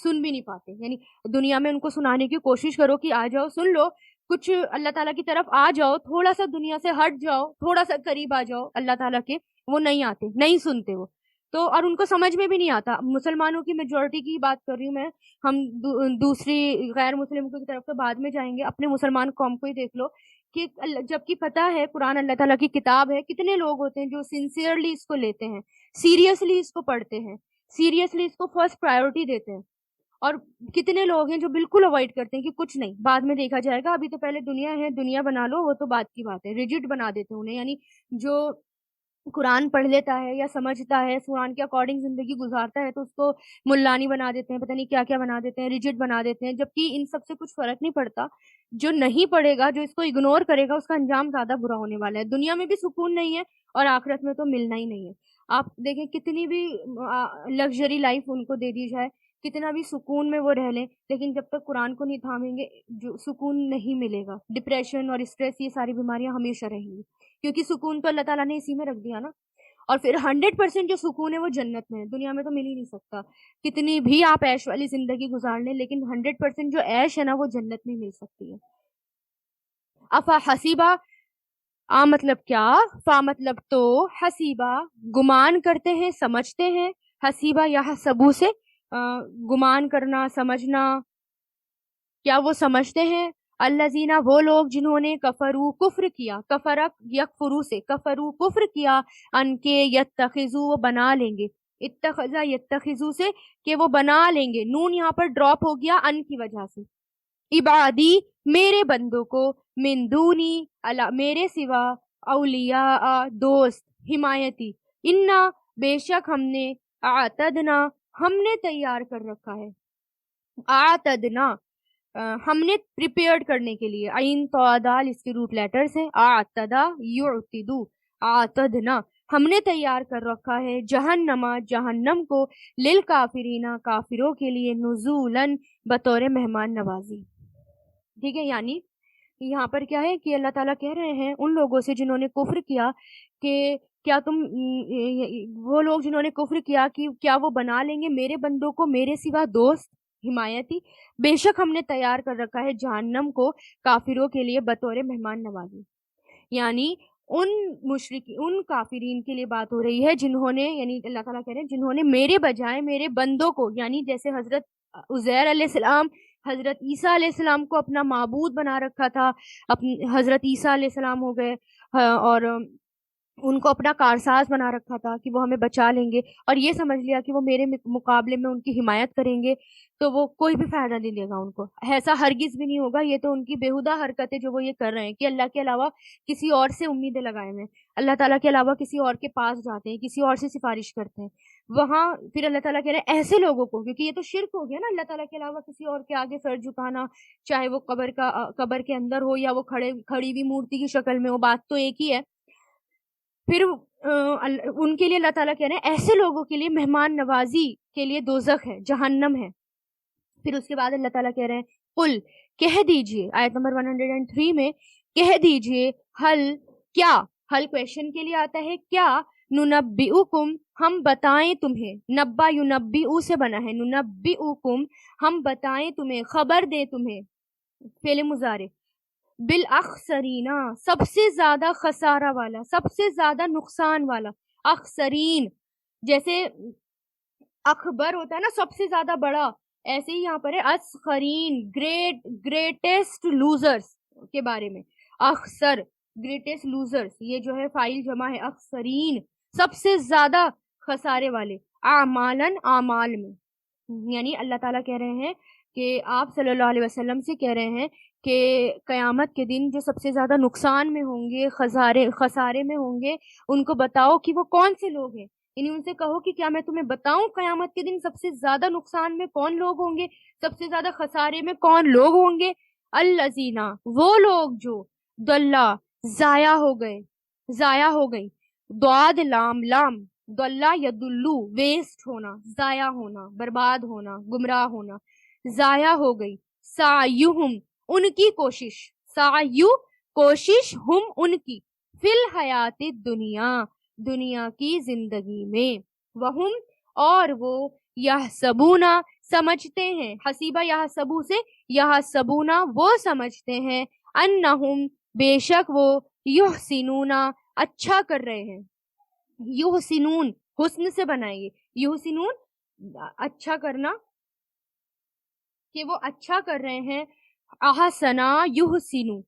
سن بھی نہیں پاتے، یعنی دنیا میں ان کو سنانے کی کوشش کرو کہ آ جاؤ سن لو، کچھ اللہ تعالیٰ کی طرف آ جاؤ، تھوڑا سا دنیا سے ہٹ جاؤ، تھوڑا سا قریب آ جاؤ اللہ تعالیٰ کے، وہ نہیں آتے، نہیں سنتے وہ تو، اور ان کو سمجھ میں بھی نہیں آتا۔ مسلمانوں کی میجورٹی کی بات کر رہی ہوں میں، ہم دوسری غیر مسلم کی طرف تو بعد میں جائیں گے، اپنے مسلمان قوم کو ہی دیکھ لو کہ جبکہ پتہ ہے قرآن اللہ تعالیٰ کی کتاب ہے، کتنے لوگ ہوتے ہیں جو سنسیئرلی اس کو لیتے ہیں، سیریسلی اس کو پڑھتے ہیں، سیریسلی اس کو فرسٹ پرائیورٹی دیتے ہیں، اور کتنے لوگ ہیں جو بالکل اوائڈ کرتے ہیں کہ کچھ نہیں، بعد میں دیکھا جائے گا، ابھی تو پہلے دنیا ہے، دنیا بنا لو، وہ تو بات کی بات ہے، ریجڈ بنا دیتے ہیں انہیں. یعنی جو قرآن پڑھ لیتا ہے یا سمجھتا ہے، قرآن کے اکارڈنگ زندگی گزارتا ہے، تو اس کو ملانی بنا دیتے ہیں، پتہ نہیں کیا کیا بنا دیتے ہیں، ریجڈ بنا دیتے ہیں، جبکہ ان سب سے کچھ فرق نہیں پڑتا. جو نہیں پڑھے گا، جو اس کو اگنور کرے گا، اس کا انجام زیادہ برا ہونے والا ہے. دنیا میں بھی سکون نہیں ہے اور آخرت میں تو ملنا ہی نہیں ہے. آپ دیکھیں کتنی بھی لگژری لائف ان کو دے دی جائے، کتنا بھی سکون میں وہ رہ لیں، لیکن جب تک قرآن کو نہیں تھامیں گے جو سکون نہیں ملے گا. ڈپریشن اور اسٹریس، یہ ساری بیماریاں ہمیشہ رہیں گی، کیونکہ سکون تو اللہ تعالیٰ نے اسی میں رکھ دیا نا. اور پھر 100% جو سکون ہے وہ جنت میں ہے، دنیا میں تو مل ہی نہیں سکتا. کتنی بھی آپ عیش والی زندگی گزار لیں، لیکن 100% جو عیش ہے نا وہ جنت میں مل سکتی ہے. افا حسیبہ، مطلب کیا، فا مطلب تو، حسیبہ گمان کرتے ہیں، سمجھتے ہیں. حسیبہ یا حسبو سے گمان کرنا، سمجھنا. کیا وہ سمجھتے ہیں؟ الذین، وہ لوگ جنہوں نے کفرو کفر کیا، کفرک یکفرو سے، کفرو کفر کیا، ان کے یتخذو، وہ بنا لیں گے، اتخذا یتخذو سے کہ وہ بنا لیں گے، نون یہاں پر ڈراپ ہو گیا ان کی وجہ سے. عبادی، میرے بندوں کو، من دونی، میرے سوا، اولیاء، دوست، حمایتی، انا، بے شک ہم نے، اعتدنا، ہم نے تیار کر رکھا ہے، اعتدنا، ہم نے پریپیئرڈ کرنے کے لیے، عین تو دال اس کے روٹ لیٹرز ہیں، اعتدا یعتدو، اعتدنا، ہم نے تیار کر رکھا ہے، جہنم، جہنم کو، للکافرین، کافروں کے لیے، نزولن، بطور مہمان نوازی. ٹھیک ہے، یعنی یہاں پر کیا ہے کہ اللہ تعالیٰ کہہ رہے ہیں ان لوگوں سے جنہوں نے کفر کیا کہ کیا تم، وہ لوگ جنہوں نے کفر کیا کہ کیا وہ بنا لیں گے میرے بندوں کو میرے سوا دوست، حمایتی. بے شک ہم نے تیار کر رکھا ہے جہنم کو کافروں کے لیے بطور مہمان نوازی. یعنی ان ان کافرین کے لیے بات ہو رہی ہے جنہوں نے، یعنی اللہ تعالیٰ کہہ رہے ہیں جنہوں نے میرے بجائے میرے بندوں کو، یعنی جیسے حضرت عزیر علیہ السلام، حضرت عیسیٰ علیہ السلام کو اپنا معبود بنا رکھا تھا، حضرت عیسیٰ علیہ السلام ہو گئے، اور ان کو اپنا کارساز بنا رکھا تھا کہ وہ ہمیں بچا لیں گے، اور یہ سمجھ لیا کہ وہ میرے مقابلے میں ان کی حمایت کریں گے، تو وہ کوئی بھی فائدہ نہیں دے گا ان کو. ایسا ہرگز بھی نہیں ہوگا. یہ تو ان کی بےہودہ حرکت ہے جو وہ یہ کر رہے ہیں کہ اللہ کے علاوہ کسی اور سے امیدیں لگائے ہوئے ہیں، اللہ تعالیٰ کے علاوہ کسی اور کے پاس جاتے ہیں، کسی اور سے سفارش کرتے ہیں. وہاں پھر اللہ تعالیٰ کہہ رہے ہیں ایسے لوگوں کو، کیونکہ یہ تو شرک ہو گیا نا، اللہ تعالیٰ کے علاوہ کسی اور کے آگے سر جھکانا، چاہے وہ قبر کے اندر ہو یا وہ کھڑی ہوئی مورتی کی شکل میں ہو، بات تو ایک ہی ہے. پھر ان کے لیے اللہ تعالیٰ کہہ رہے ہیں ایسے لوگوں کے لیے مہمان نوازی کے لیے دوزخ ہے، جہنم ہے. پھر اس کے بعد اللہ تعالیٰ کہہ رہے ہیں قل، کہہ دیجئے، آیت نمبر 103 میں، کہہ دیجئے، حل، کیا، حل کویشچن کے لیے آتا ہے، کیا، ننبئکم، ہم بتائیں تمہیں، نبا ینبئو سے بنا ہے، ننبئکم، ہم بتائیں تمہیں، خبر دیں تمہیں، فعل مضارع، بالاخسرین، سب سے زیادہ خسارہ والا، سب سے زیادہ نقصان والا. اخسرین، جیسے اخبر ہوتا ہے نا سب سے زیادہ بڑا، ایسے ہی یہاں پر ہے اسخرین، گریٹسٹ لوزرز کے بارے میں. اخسر، گریٹسٹ لوزرز، یہ جو ہے فائل جمع ہے، اخسرین، سب سے زیادہ خسارے والے. اعمالن، اعمال میں، یعنی اللہ تعالیٰ کہہ رہے ہیں کہ آپ صلی اللہ علیہ وسلم سے کہہ رہے ہیں کہ قیامت کے دن جو سب سے زیادہ نقصان میں ہوں گے، خسارے میں ہوں گے، ان کو بتاؤ کہ وہ کون سے لوگ ہیں. یعنی ان سے کہو کہ کیا میں تمہیں بتاؤں قیامت کے دن سب سے زیادہ نقصان میں کون لوگ ہوں گے، سب سے زیادہ خسارے میں کون لوگ ہوں گے. الذین، وہ لوگ جو، ضلع، ضائع ہو گئے، ضائع ہو گئی، ضاد لام لام، ضلع یدلو، ویسٹ ہونا، ضائع ہونا، برباد ہونا، گمراہ ہونا، ضائع ہو گئی. سعیہم، ان کی کوشش، سعیو، کوشش، ہم، ان کی، فی الحیات دنیا، دنیا کی زندگی میں، وہم، اور وہ، یحسبونا، سمجھتے ہیں، حسیبہ یحسبو سے، یحسبونا، وہ سمجھتے ہیں، انہم، بے شک وہ، یحسنونا، اچھا کر رہے ہیں. یحسنون، حسن سے بنائیں گے، یحسنون، اچھا کرنا، کہ وہ اچھا کر رہے ہیں. احسنا یحسنو،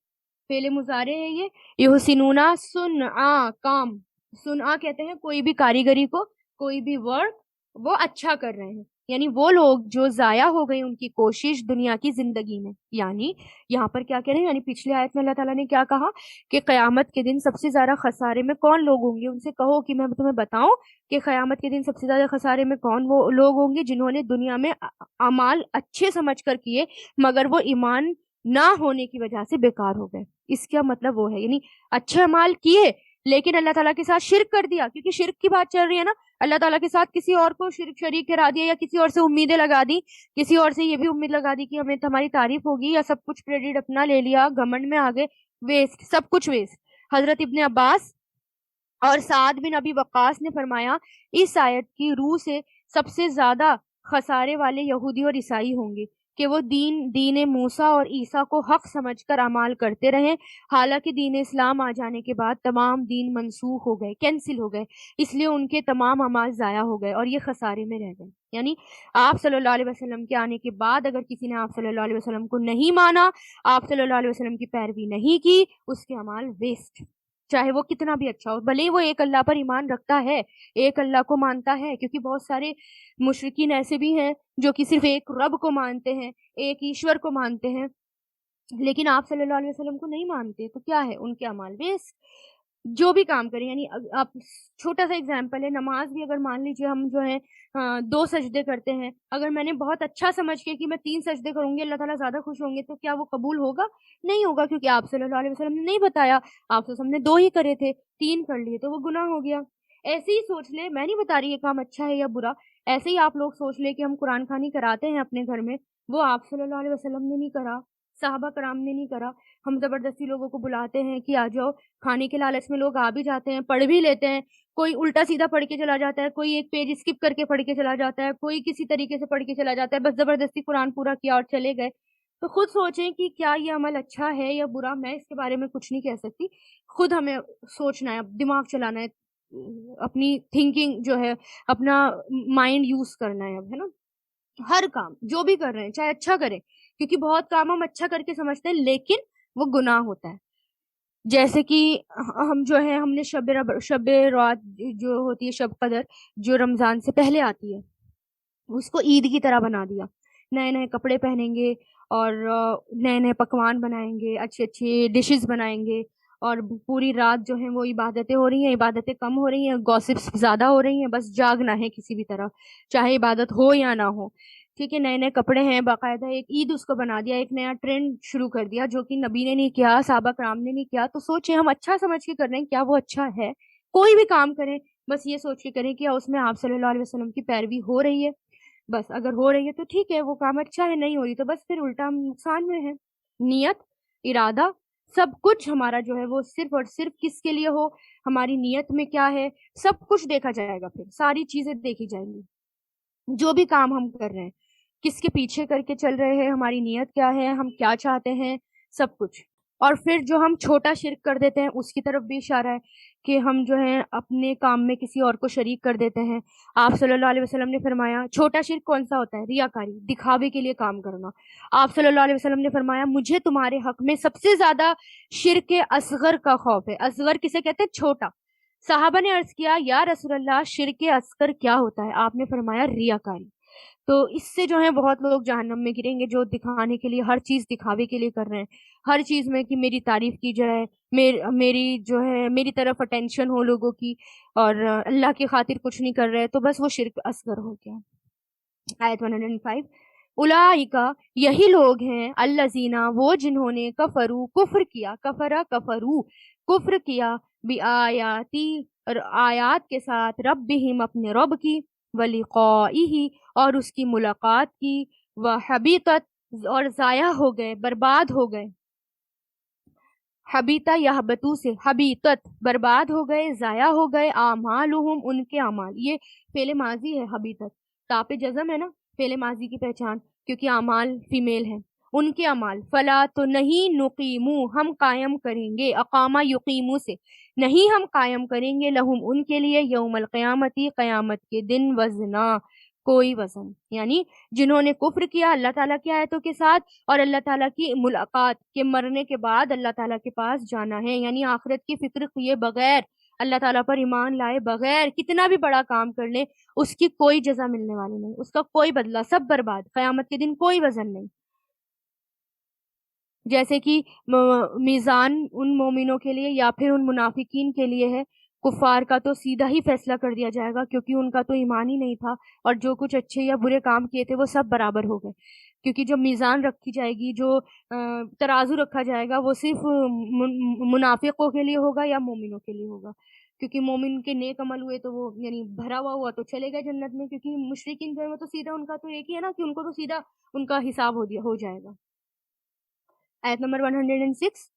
فعل مضارع ہے یہ. یحسنونا صنعا کام، صنعا کہتے ہیں کوئی بھی کاریگری کو، کوئی بھی ورک وہ اچھا کر رہے ہیں. یعنی وہ لوگ جو ضائع ہو گئی ان کی کوشش دنیا کی زندگی میں. یعنی یہاں پر کیا کہہ رہے ہیں، یعنی پچھلی آیت میں اللہ تعالیٰ نے کیا کہا کہ قیامت کے دن سب سے زیادہ خسارے میں کون لوگ ہوں گے. ان سے کہو کہ میں تمہیں بتاؤں کہ قیامت کے دن سب سے زیادہ خسارے میں کون وہ لوگ ہوں گے جنہوں نے دنیا میں اعمال اچھے سمجھ کر کیے مگر وہ ایمان نہ ہونے کی وجہ سے بیکار ہو گئے. اس کا مطلب وہ ہے یعنی اچھے اعمال کیے لیکن اللہ تعالیٰ کے ساتھ شرک کر دیا، کیونکہ شرک کی بات چل رہی ہے نا. اللہ تعالیٰ کے ساتھ کسی اور کو شریک کرا دیا، یا کسی اور سے امیدیں لگا دی، کسی اور سے یہ بھی امید لگا دی کہ ہمیں ہماری تعریف ہوگی، یا سب کچھ کریڈٹ اپنا لے لیا، گھمنڈ میں آگے، ویسٹ، سب کچھ ویسٹ. حضرت ابن عباس اور سعد بن ابی وقاص نے فرمایا اس آیت کی روح سے سب سے زیادہ خسارے والے یہودی اور عیسائی ہوں گے کہ وہ دین موسیٰ اور عیسیٰ کو حق سمجھ کر اعمال کرتے رہیں، حالانکہ دین اسلام آ جانے کے بعد تمام دین منسوخ ہو گئے، کینسل ہو گئے، اس لیے ان کے تمام اعمال ضائع ہو گئے اور یہ خسارے میں رہ گئے. یعنی آپ صلی اللہ علیہ وسلم کے آنے کے بعد اگر کسی نے آپ صلی اللہ علیہ وسلم کو نہیں مانا، آپ صلی اللہ علیہ وسلم کی پیروی نہیں کی، اس کے اعمال ویسٹ، چاہے وہ کتنا بھی اچھا ہو. بھلے وہ ایک اللہ پر ایمان رکھتا ہے، ایک اللہ کو مانتا ہے، کیونکہ بہت سارے مشرکین ایسے بھی ہیں جو کہ صرف ایک رب کو مانتے ہیں، ایک ایشور کو مانتے ہیں، لیکن آپ صلی اللہ علیہ وسلم کو نہیں مانتے، تو کیا ہے ان کے اعمال ویسٹ. جو بھی کام کریں، یعنی آپ چھوٹا سا اگزامپل ہے، نماز بھی اگر مان لیجیے ہم جو ہے 2 سجدے کرتے ہیں، اگر میں نے بہت اچھا سمجھ کے کہ میں 3 سجدے کروں گی اللہ تعالیٰ زیادہ خوش ہوں گے، تو کیا وہ قبول ہوگا؟ نہیں ہوگا، کیونکہ آپ صلی اللہ علیہ وسلم نے نہیں بتایا، آپ صلی اللہ علیہ وسلم نے 2 ہی کرے تھے، 3 کر لیے تو وہ گناہ ہو گیا. ایسے ہی سوچ لے، میں نہیں بتا رہی یہ کام اچھا ہے یا برا، ایسے ہی آپ لوگ سوچ لے کہ ہم قرآن خوانی کراتے ہیں اپنے گھر میں، وہ آپ صلی اللہ علیہ وسلم نے نہیں کرا، صحابہ کرام نے نہیں کرا. ہم زبردستی لوگوں کو بلاتے ہیں کہ آ جاؤ، کھانے کے لالچ میں لوگ آ بھی جاتے ہیں، پڑھ بھی لیتے ہیں، کوئی الٹا سیدھا پڑھ کے چلا جاتا ہے، کوئی ایک پیج اسکپ کر کے پڑھ کے چلا جاتا ہے، کوئی کسی طریقے سے پڑھ کے چلا جاتا ہے، بس زبردستی قرآن پورا کیا اور چلے گئے. تو خود سوچیں کہ کیا یہ عمل اچھا ہے یا برا. میں اس کے بارے میں کچھ نہیں کہہ سکتی، خود ہمیں سوچنا ہے، دماغ چلانا ہے، اپنی تھنکنگ جو ہے، اپنا مائنڈ یوز کرنا ہے. اب ہے نا، ہر کام جو بھی کر رہے ہیں چاہے اچھا کریں، کیونکہ بہت کام ہم اچھا کر کے سمجھتے ہیں لیکن وہ گناہ ہوتا ہے. جیسے کہ ہم جو ہے، ہم نے شب رات جو ہوتی ہے، شب قدر جو رمضان سے پہلے آتی ہے، اس کو عید کی طرح بنا دیا. نئے نئے کپڑے پہنیں گے اور نئے نئے پکوان بنائیں گے، اچھے اچھے ڈشز بنائیں گے، اور پوری رات جو ہیں وہ عبادتیں ہو رہی ہیں، عبادتیں کم ہو رہی ہیں، گوسپس زیادہ ہو رہی ہیں، بس جاگنا ہے کسی بھی طرح، چاہے عبادت ہو یا نہ ہو. ٹھیک ہے، نئے نئے کپڑے ہیں، باقاعدہ ایک عید اس کو بنا دیا، ایک نیا ٹرینڈ شروع کر دیا جو کہ نبی نے نہیں کیا، صحابہ کرام نے نہیں کیا. تو سوچیں ہم اچھا سمجھ کے کر رہے ہیں، کیا وہ اچھا ہے؟ کوئی بھی کام کریں بس یہ سوچ کے کریں کہ اس میں آپ صلی اللہ علیہ وسلم کی پیروی ہو رہی ہے. بس اگر ہو رہی ہے تو ٹھیک ہے، وہ کام اچھا ہے، نہیں ہو رہی تو بس پھر الٹا ہم نقصان میں ہے. نیت، ارادہ، سب کچھ ہمارا جو ہے وہ صرف اور صرف کس کے لیے ہو، ہماری نیت میں کیا ہے، سب کچھ دیکھا جائے گا. پھر ساری چیزیں دیکھی جائیں گی. جو بھی کام ہم کر رہے ہیں کس کے پیچھے کر کے چل رہے ہیں، ہماری نیت کیا ہے، ہم کیا چاہتے ہیں، سب کچھ. اور پھر جو ہم چھوٹا شرک کر دیتے ہیں اس کی طرف بھی اشارہ ہے کہ ہم جو ہے اپنے کام میں کسی اور کو شریک کر دیتے ہیں. آپ صلی اللہ علیہ وسلم نے فرمایا چھوٹا شرک کون سا ہوتا ہے؟ ریاکاری، دکھاوے کے لیے کام کرنا. آپ صلی اللہ علیہ وسلم نے فرمایا مجھے تمہارے حق میں سب سے زیادہ شرک اصغر کا خوف ہے. اصغر کسے کہتے ہیں؟ چھوٹا. صحابہ نے عرض کیا یا رسول اللہ شرک اصغر کیا ہوتا ہے؟ آپ نے فرمایا ریاکاری. تو اس سے جو ہے بہت لوگ جہنم میں گریں گے، جو دکھانے کے لیے ہر چیز دکھاوے کے لیے کر رہے ہیں، ہر چیز میں کہ میری تعریف کی جائے، میری جو ہے میری طرف اٹینشن ہو لوگوں کی، اور اللہ کی خاطر کچھ نہیں کر رہے، تو بس وہ شرک اصغر ہو گیا. آیت 105، اولئکا یہی لوگ ہیں، الذین وہ جنہوں نے کفرو کفر کیا، کفرا کفرو کفر کیا، بآیاتی آیات کے ساتھ، ربہم اپنے رب کی، ولقائہ اور اس کی ملاقات کی، وحبیطت اور ضائع ہو گئے، برباد ہو گئے. حبیطہ یا حبتو سے، حبیطت برباد ہو گئے، ضائع ہو گئے، اعمالہم ان کے اعمال. یہ فعل ماضی ہے حبیطت، تاپ جزم ہے نا فعل ماضی کی پہچان، کیونکہ اعمال فیمیل ہے. ان کے اعمال، فلا تو نہیں، نقیمو ہم قائم کریں گے، اقامہ یقیمو سے نہیں ہم قائم کریں گے، لہم ان کے لیے، یوم القیامتی قیامت کے دن، وزنا کوئی وزن، یعنی جنہوں نے کفر کیا اللہ تعالیٰ کی آیتوں کے ساتھ اور اللہ تعالیٰ کی ملاقات کے مرنے کے بعد اللہ تعالیٰ کے پاس جانا ہے، یعنی آخرت کی فکر کیے بغیر، اللہ تعالیٰ پر ایمان لائے بغیر کتنا بھی بڑا کام کر لیں اس کی کوئی جزا ملنے والی نہیں، اس کا کوئی بدلہ، سب برباد، قیامت کے دن کوئی وزن نہیں۔ جیسے کہ میزان ان مومنوں کے لیے یا پھر ان منافقین کے لیے ہے، کفار کا تو سیدھا ہی فیصلہ کر دیا جائے گا کیونکہ ان کا تو ایمان ہی نہیں تھا، اور جو کچھ اچھے یا برے کام کیے تھے وہ سب برابر ہو گئے، کیونکہ جو میزان رکھی جائے گی، جو ترازو رکھا جائے گا، وہ صرف منافقوں کے لیے ہوگا یا مومنوں کے لیے ہوگا، کیونکہ مومن کے نیک عمل ہوئے تو وہ یعنی بھرا ہوا تو چلے گئے جنت میں، کیونکہ مشرکین جو ہے وہ تو سیدھا ان کا تو ایک ہی ہے نا کہ ان کو تو سیدھا ان کا حساب ہو جائے گا۔ آیت نمبر 106،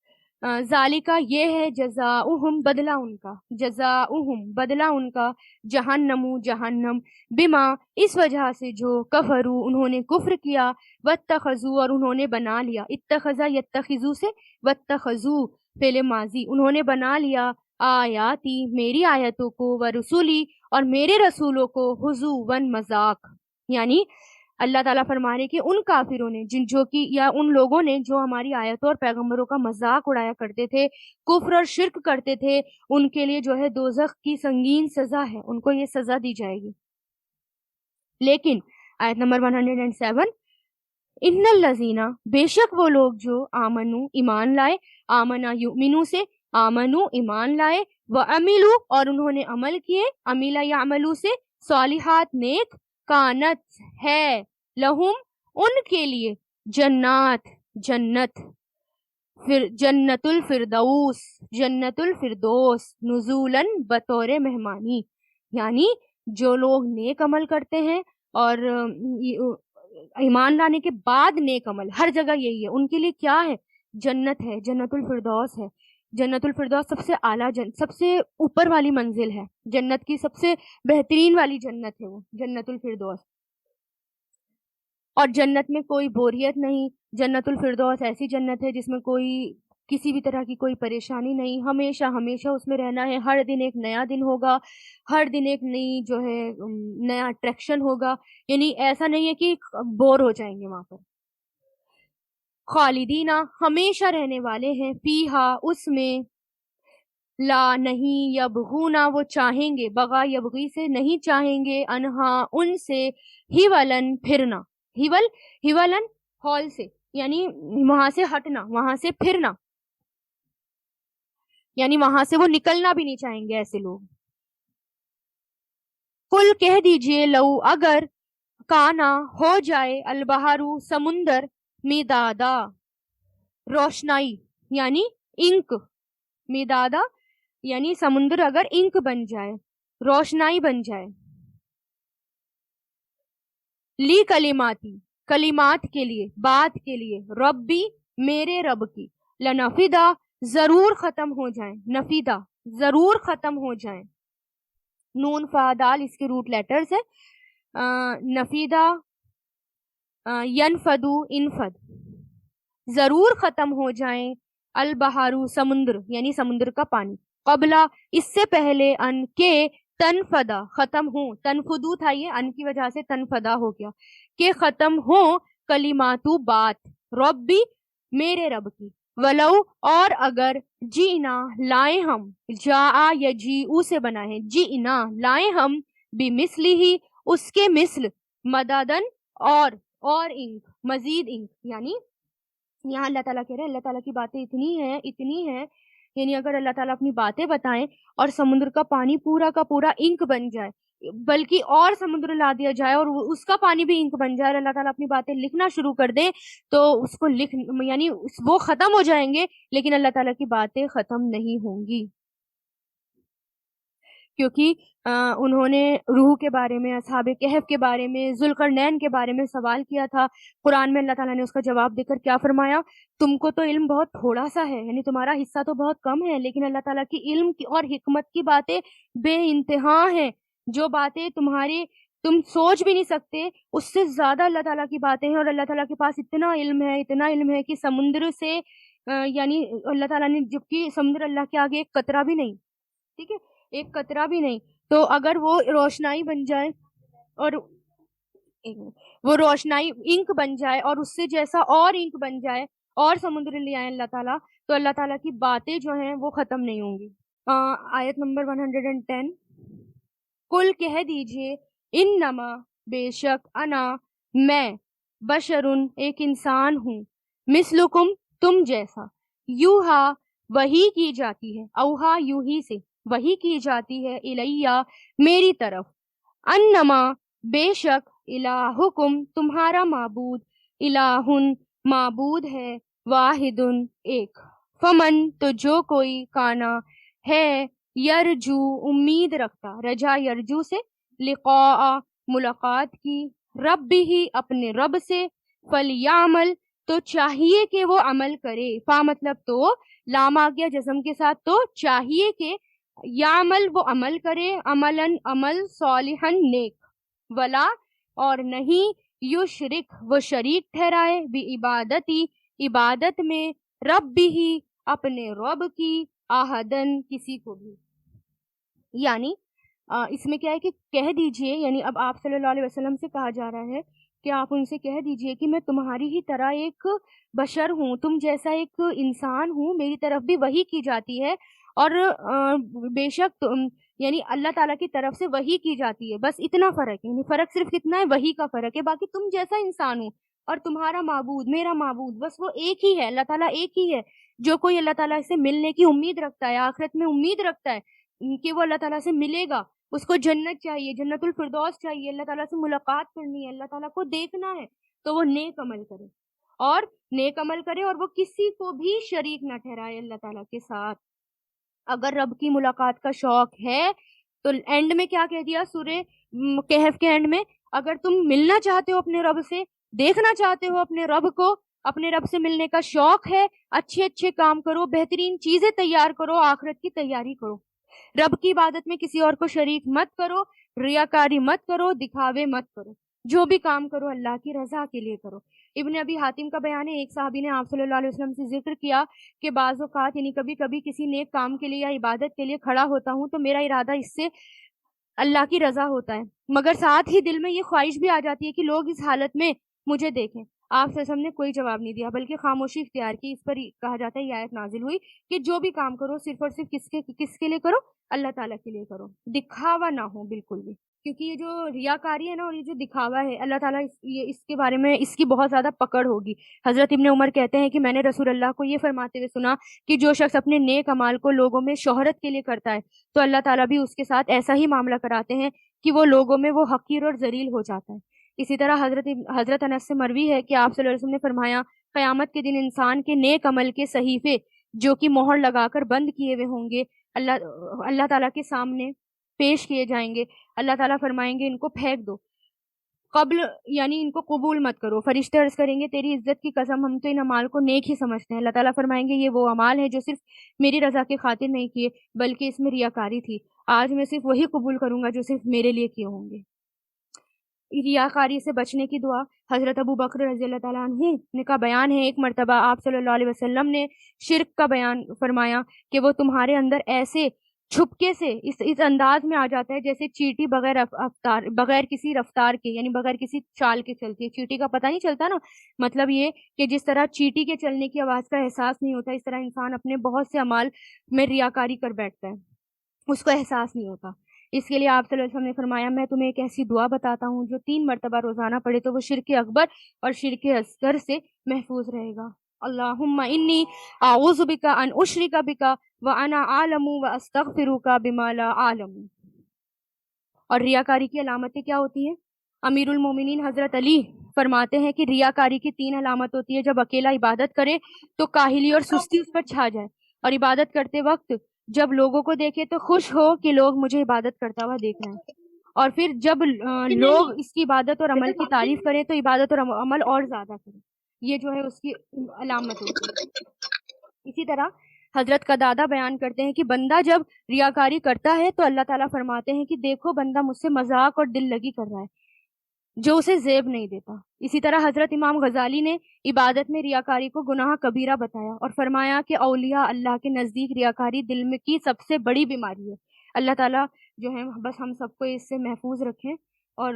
ذالکہ یہ ہے جزاؤہم بدلہ ان کا، جزاؤہم بدلہ ان کا، جہنم جہنم، بما اس وجہ سے جو کفروا انہوں نے کفر کیا، واتخذوا اور انہوں نے بنا لیا، اتخذا یتخذو سے، واتخذوا فعل ماضی، انہوں نے بنا لیا، آیاتی میری آیتوں کو، ورسولی اور میرے رسولوں کو، ہزوا مذاق، یعنی اللہ تعالیٰ فرمانے کہ ان کافروں نے جو کہ یا ان لوگوں نے جو ہماری آیتوں اور پیغمبروں کا مذاق اڑایا کرتے تھے، کفر اور شرک کرتے تھے، ان کے لیے جو ہے دوزخ کی سنگین سزا ہے، ان کو یہ سزا دی جائے گی۔ لیکن آیت نمبر 107، ان الذین بے شک وہ لوگ جو آمنو ایمان لائے، آمنا یؤمنو سے آمنو ایمان لائے، وعملو اور انہوں نے عمل کیے، عملا یعملو سے صالحات نیک، کانت ہے لہم ان کے لیے، جنات جنت، پھر جنت الفردوس جنت الفردوس، نزولن بطور مہمانی، یعنی جو لوگ نیک عمل کرتے ہیں اور ایمان لانے کے بعد نیک عمل، ہر جگہ یہی ہے ان کے لیے، کیا ہے؟ جنت ہے، جنت الفردوس ہے۔ جنت الفردوس سب سے اعلیٰ سب سے اوپر والی منزل ہے، جنت کی سب سے بہترین والی جنت ہے وہ جنت الفردوس، اور جنت میں کوئی بوریت نہیں، جنت الفردوس ایسی جنت ہے جس میں کوئی کسی بھی طرح کی کوئی پریشانی نہیں، ہمیشہ ہمیشہ اس میں رہنا ہے، ہر دن ایک نیا دن ہوگا، ہر دن ایک نئی جو ہے نیا اٹریکشن ہوگا، یعنی ایسا نہیں ہے کہ بور ہو جائیں گے وہاں پر۔ خالدینہ ہمیشہ رہنے والے ہیں، فیہا اس میں، لا نہیں، یبغونا وہ چاہیں گے، بغا یبغی سے نہیں چاہیں گے، انہا ان سے، ہی ولن پھرنا، ہیولن ہال سے، یعنی وہاں سے ہٹنا، وہاں سے پھرنا، یعنی وہاں سے وہ نکلنا بھی نہیں چاہیں گے ایسے لوگ۔ قل کہہ دیجئے، لو اگر، کانا ہو جائے، البحرو سمندر، میدادا روشنائی، یعنی انک، میدادا یعنی سمندر اگر انک بن جائے، روشنائی بن جائے، لی کلماتی کلمات کے لیے، بات کے لیے، ربی میرے رب کی، لنفیدہ ضرور ختم ہو جائیں، نفیدہ ضرور ختم ہو جائیں، نون فا دال اس کے روٹ لیٹرز ہے، نفیدہ ینفدو انفد، ضرور ختم ہو جائیں، البحرو سمندر یعنی سمندر کا پانی، قبلہ اس سے پہلے، ان کے، تنفدا ختم ہوں، تنفدو تھا یہ ان کی وجہ سے تنفدا ہو گیا، کہ ختم ہوں، کلماتو بات، ربی میرے رب کی، ولو اور اگر، جینا لائیں ہم، جا یجیعو سے بنا ہے، جینا لائیں ہم، بمثلی ہی اس کے مثل، مددن اور انک، مزید انک، یعنی یہاں اللہ تعالیٰ کہہ رہے ہیں اللہ تعالیٰ کی باتیں اتنی ہیں، یعنی اگر اللہ تعالیٰ اپنی باتیں بتائیں اور سمندر کا پانی پورا کا پورا انک بن جائے، بلکہ اور سمندر لا دیا جائے اور اس کا پانی بھی انک بن جائے اور اللہ تعالیٰ اپنی باتیں لکھنا شروع کر دے، تو اس کو یعنی وہ ختم ہو جائیں گے، لیکن اللہ تعالیٰ کی باتیں ختم نہیں ہوں گی، کیونکہ انہوں نے روح کے بارے میں، اصحاب کہف کے بارے میں، ذوالقرنین کے بارے میں سوال کیا تھا، قرآن میں اللہ تعالیٰ نے اس کا جواب دے کر کیا فرمایا؟ تم کو تو علم بہت تھوڑا سا ہے، یعنی تمہارا حصہ تو بہت کم ہے، لیکن اللہ تعالیٰ کی علم کی اور حکمت کی باتیں بے انتہا ہیں، جو باتیں تم سوچ بھی نہیں سکتے اس سے زیادہ اللہ تعالیٰ کی باتیں ہیں، اور اللہ تعالیٰ کے پاس اتنا علم ہے کہ سمندر سے یعنی اللہ تعالیٰ نے، جبکہ سمندر اللہ کے آگے ایک قطرہ بھی نہیں، ٹھیک ہے، ایک قطرہ بھی نہیں، تو اگر وہ روشنائی بن جائے اور ایک منٹ، وہ روشنائی انک بن جائے اور اس سے جیسا اور انک بن جائے اور سمندر لے آئے اللہ تعالیٰ، تو اللہ تعالیٰ کی باتیں جو ہیں وہ ختم نہیں ہوں گی۔ آیت نمبر 110، کل کہہ دیجئے انما بے شک انا میں بشرن ایک انسان ہوں، مثلکم تم جیسا، یوہا وحی کی جاتی ہے، اوہا یوہی سے وحی کی جاتی ہے، الیہ میری طرف، انما بے شک الہکم تمہارا معبود، الہن معبود ہے، واحدن ایک، فمن تو جو کوئی کانا ہے، یرجو امید رکھتا، رجا یرجو سے لقاء ملاقات کی، رب ہی اپنے رب سے، فلیعمل تو چاہیے کہ وہ عمل کرے، فا مطلب تو، لام آ گیا جزم کے ساتھ، تو چاہیے کہ یعمل وہ عمل کرے، عملاً عمل، صالحاً نیک، ولا اور نہیں، یشرک وہ شریک ٹھہرائے، بعبادتی عبادت میں، رب ہی اپنے رب کی، آہدن کسی کو بھی، یعنی اس میں کیا ہے کہ کہہ دیجئے، یعنی اب آپ صلی اللہ علیہ وسلم سے کہا جا رہا ہے کہ آپ ان سے کہہ دیجئے کہ میں تمہاری ہی طرح ایک بشر ہوں، تم جیسا ایک انسان ہوں، میری طرف بھی وحی کی جاتی ہے، اور بے شک یعنی اللہ تعالیٰ کی طرف سے وحی کی جاتی ہے، بس اتنا فرق ہے، یعنی فرق صرف کتنا ہے، وحی کا فرق ہے، باقی تم جیسا انسان ہوں، اور تمہارا معبود میرا معبود بس وہ ایک ہی ہے، اللہ تعالیٰ ایک ہی ہے۔ جو کوئی اللہ تعالیٰ سے ملنے کی امید رکھتا ہے، آخرت میں امید رکھتا ہے کہ وہ اللہ تعالیٰ سے ملے گا، اس کو جنت چاہیے، جنت الفردوس چاہیے، اللہ تعالیٰ سے ملاقات کرنی ہے، اللہ تعالیٰ کو دیکھنا ہے، تو وہ نیک عمل کرے، اور نیک عمل کرے، اور وہ کسی کو بھی شریک نہ ٹھہرائے اللہ تعالیٰ کے ساتھ۔ اگر رب کی ملاقات کا شوق ہے تو اینڈ میں کیا کہہ دیا سورہ کہف کے اینڈ میں، اگر تم ملنا چاہتے ہو اپنے رب سے، دیکھنا چاہتے ہو اپنے رب کو، اپنے رب سے ملنے کا شوق ہے، اچھے اچھے کام کرو، بہترین چیزیں تیار کرو، آخرت کی تیاری کرو، رب کی عبادت میں کسی اور کو شریک مت کرو، ریاکاری مت کرو، دکھاوے مت کرو، جو بھی کام کرو اللہ کی رضا کے لیے کرو۔ ابن ابی حاتم کا بیان ہے، ایک صحابی نے آپ صلی اللہ علیہ وسلم سے ذکر کیا کہ بعض اوقات یعنی کبھی کبھی کسی نیک کام کے لیے یا عبادت کے لیے کھڑا ہوتا ہوں تو میرا ارادہ اس سے اللہ کی رضا ہوتا ہے، مگر ساتھ ہی دل میں یہ خواہش بھی آ جاتی ہے کہ لوگ اس حالت میں مجھے دیکھیں۔ آپ صلی اللہ علیہ وسلم نے کوئی جواب نہیں دیا بلکہ خاموشی اختیار کی۔ اس پر کہا جاتا ہے یہ آیت نازل ہوئی کہ جو بھی کام کرو صرف اور صرف کس کے لیے کرو، اللہ تعالیٰ کے لیے کرو، دکھاوا نہ ہو بالکل بھی، کیونکہ یہ جو ریاکاری ہے نا، اور یہ جو دکھاوا ہے، اللہ تعالیٰ اس کے بارے میں اس کی بہت زیادہ پکڑ ہوگی۔ حضرت ابن عمر کہتے ہیں کہ میں نے رسول اللہ کو یہ فرماتے ہوئے سنا کہ جو شخص اپنے نیک اعمال کو لوگوں میں شہرت کے لیے کرتا ہے تو اللہ تعالیٰ بھی اس کے ساتھ ایسا ہی معاملہ کراتے ہیں کہ وہ لوگوں میں وہ حقیر اور ذلیل ہو جاتا ہے۔ اسی طرح حضرت انس سے مروی ہے کہ آپ صلی اللہ علیہ وسلم نے فرمایا، قیامت کے دن انسان کے نیک عمل کے صحیفے جو کہ مہر لگا کر بند کیے ہوئے ہوں گے، اللہ تعالیٰ کے سامنے پیش کیے جائیں گے، اللہ تعالیٰ فرمائیں گے ان کو پھینک دو، قبل یعنی ان کو قبول مت کرو۔ فرشتے عرض کریں گے تیری عزت کی قسم ہم تو ان اعمال کو نیک ہی سمجھتے ہیں۔ اللہ تعالیٰ فرمائیں گے یہ وہ اعمال ہیں جو صرف میری رضا کی خاطر نہیں کیے بلکہ اس میں ریاکاری تھی، آج میں صرف وہی قبول کروں گا جو صرف میرے لیے کیے ہوں گے۔ ریاکاری سے بچنے کی دعا، حضرت ابو بکر رضی اللہ تعالیٰ عنہ کا بیان ہے، ایک مرتبہ آپ صلی اللہ علیہ وسلم نے شرک کا بیان فرمایا کہ وہ تمہارے اندر ایسے چھپکے سے اس انداز میں آ جاتا ہے جیسے چیٹی بغیر کسی رفتار کے، یعنی بغیر کسی چال کے چلتی ہے۔ چیٹی کا پتہ نہیں چلتا نا، مطلب یہ کہ جس طرح چیٹی کے چلنے کی آواز کا احساس نہیں ہوتا، اس طرح انسان اپنے بہت سے اعمال میں ریاکاری کر بیٹھتا ہے، اس کو احساس نہیں ہوتا۔ اس کے لیے آپ صلی اللہ علیہ وسلم نے فرمایا میں تمہیں ایک ایسی دعا بتاتا ہوں جو 3 مرتبہ روزانہ پڑھے تو وہ شرک اکبر اور شرک اصغر سے محفوظ رہے گا۔ اللہم انی اعوذ بک ان اشرک بک وانا اعلم واستغفرک بما لا اعلم۔ اور ریاکاری کی علامتیں کیا ہوتی ہیں؟ امیر المومنین حضرت علی فرماتے ہیں کہ ریاکاری کی 3 علامت ہوتی ہے۔ جب اکیلا عبادت کرے تو کاہلی اور سستی اس پر چھا جائے، اور عبادت کرتے وقت جب لوگوں کو دیکھے تو خوش ہو کہ لوگ مجھے عبادت کرتا ہوا دیکھ رہے ہیں، اور پھر جب لوگ اس کی عبادت اور عمل کی تعریف کریں تو عبادت اور عمل اور زیادہ کریں، یہ جو ہے اس کی علامت ہوتی ہے۔ اسی طرح حضرت قدادہ بیان کرتے ہیں کہ بندہ جب ریاکاری کرتا ہے تو اللہ تعالیٰ فرماتے ہیں کہ دیکھو بندہ مجھ سے مذاق اور دل لگی کر رہا ہے جو اسے زیب نہیں دیتا۔ اسی طرح حضرت امام غزالی نے عبادت میں ریاکاری کو گناہ کبیرہ بتایا اور فرمایا کہ اولیاء اللہ کے نزدیک ریاکاری دل میں کی سب سے بڑی بیماری ہے۔ اللہ تعالیٰ جو ہے بس ہم سب کو اس سے محفوظ رکھیں۔ اور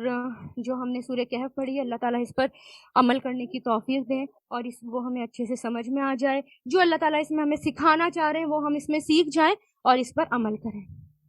جو ہم نے سورہ کہف پڑھی ہے، اللہ تعالیٰ اس پر عمل کرنے کی توفیق دیں، اور وہ ہمیں اچھے سے سمجھ میں آ جائے. جو اللہ تعالیٰ اس میں ہمیں سکھانا چاہ رہے ہیں وہ ہم اس میں سیکھ جائیں اور اس پر عمل کریں.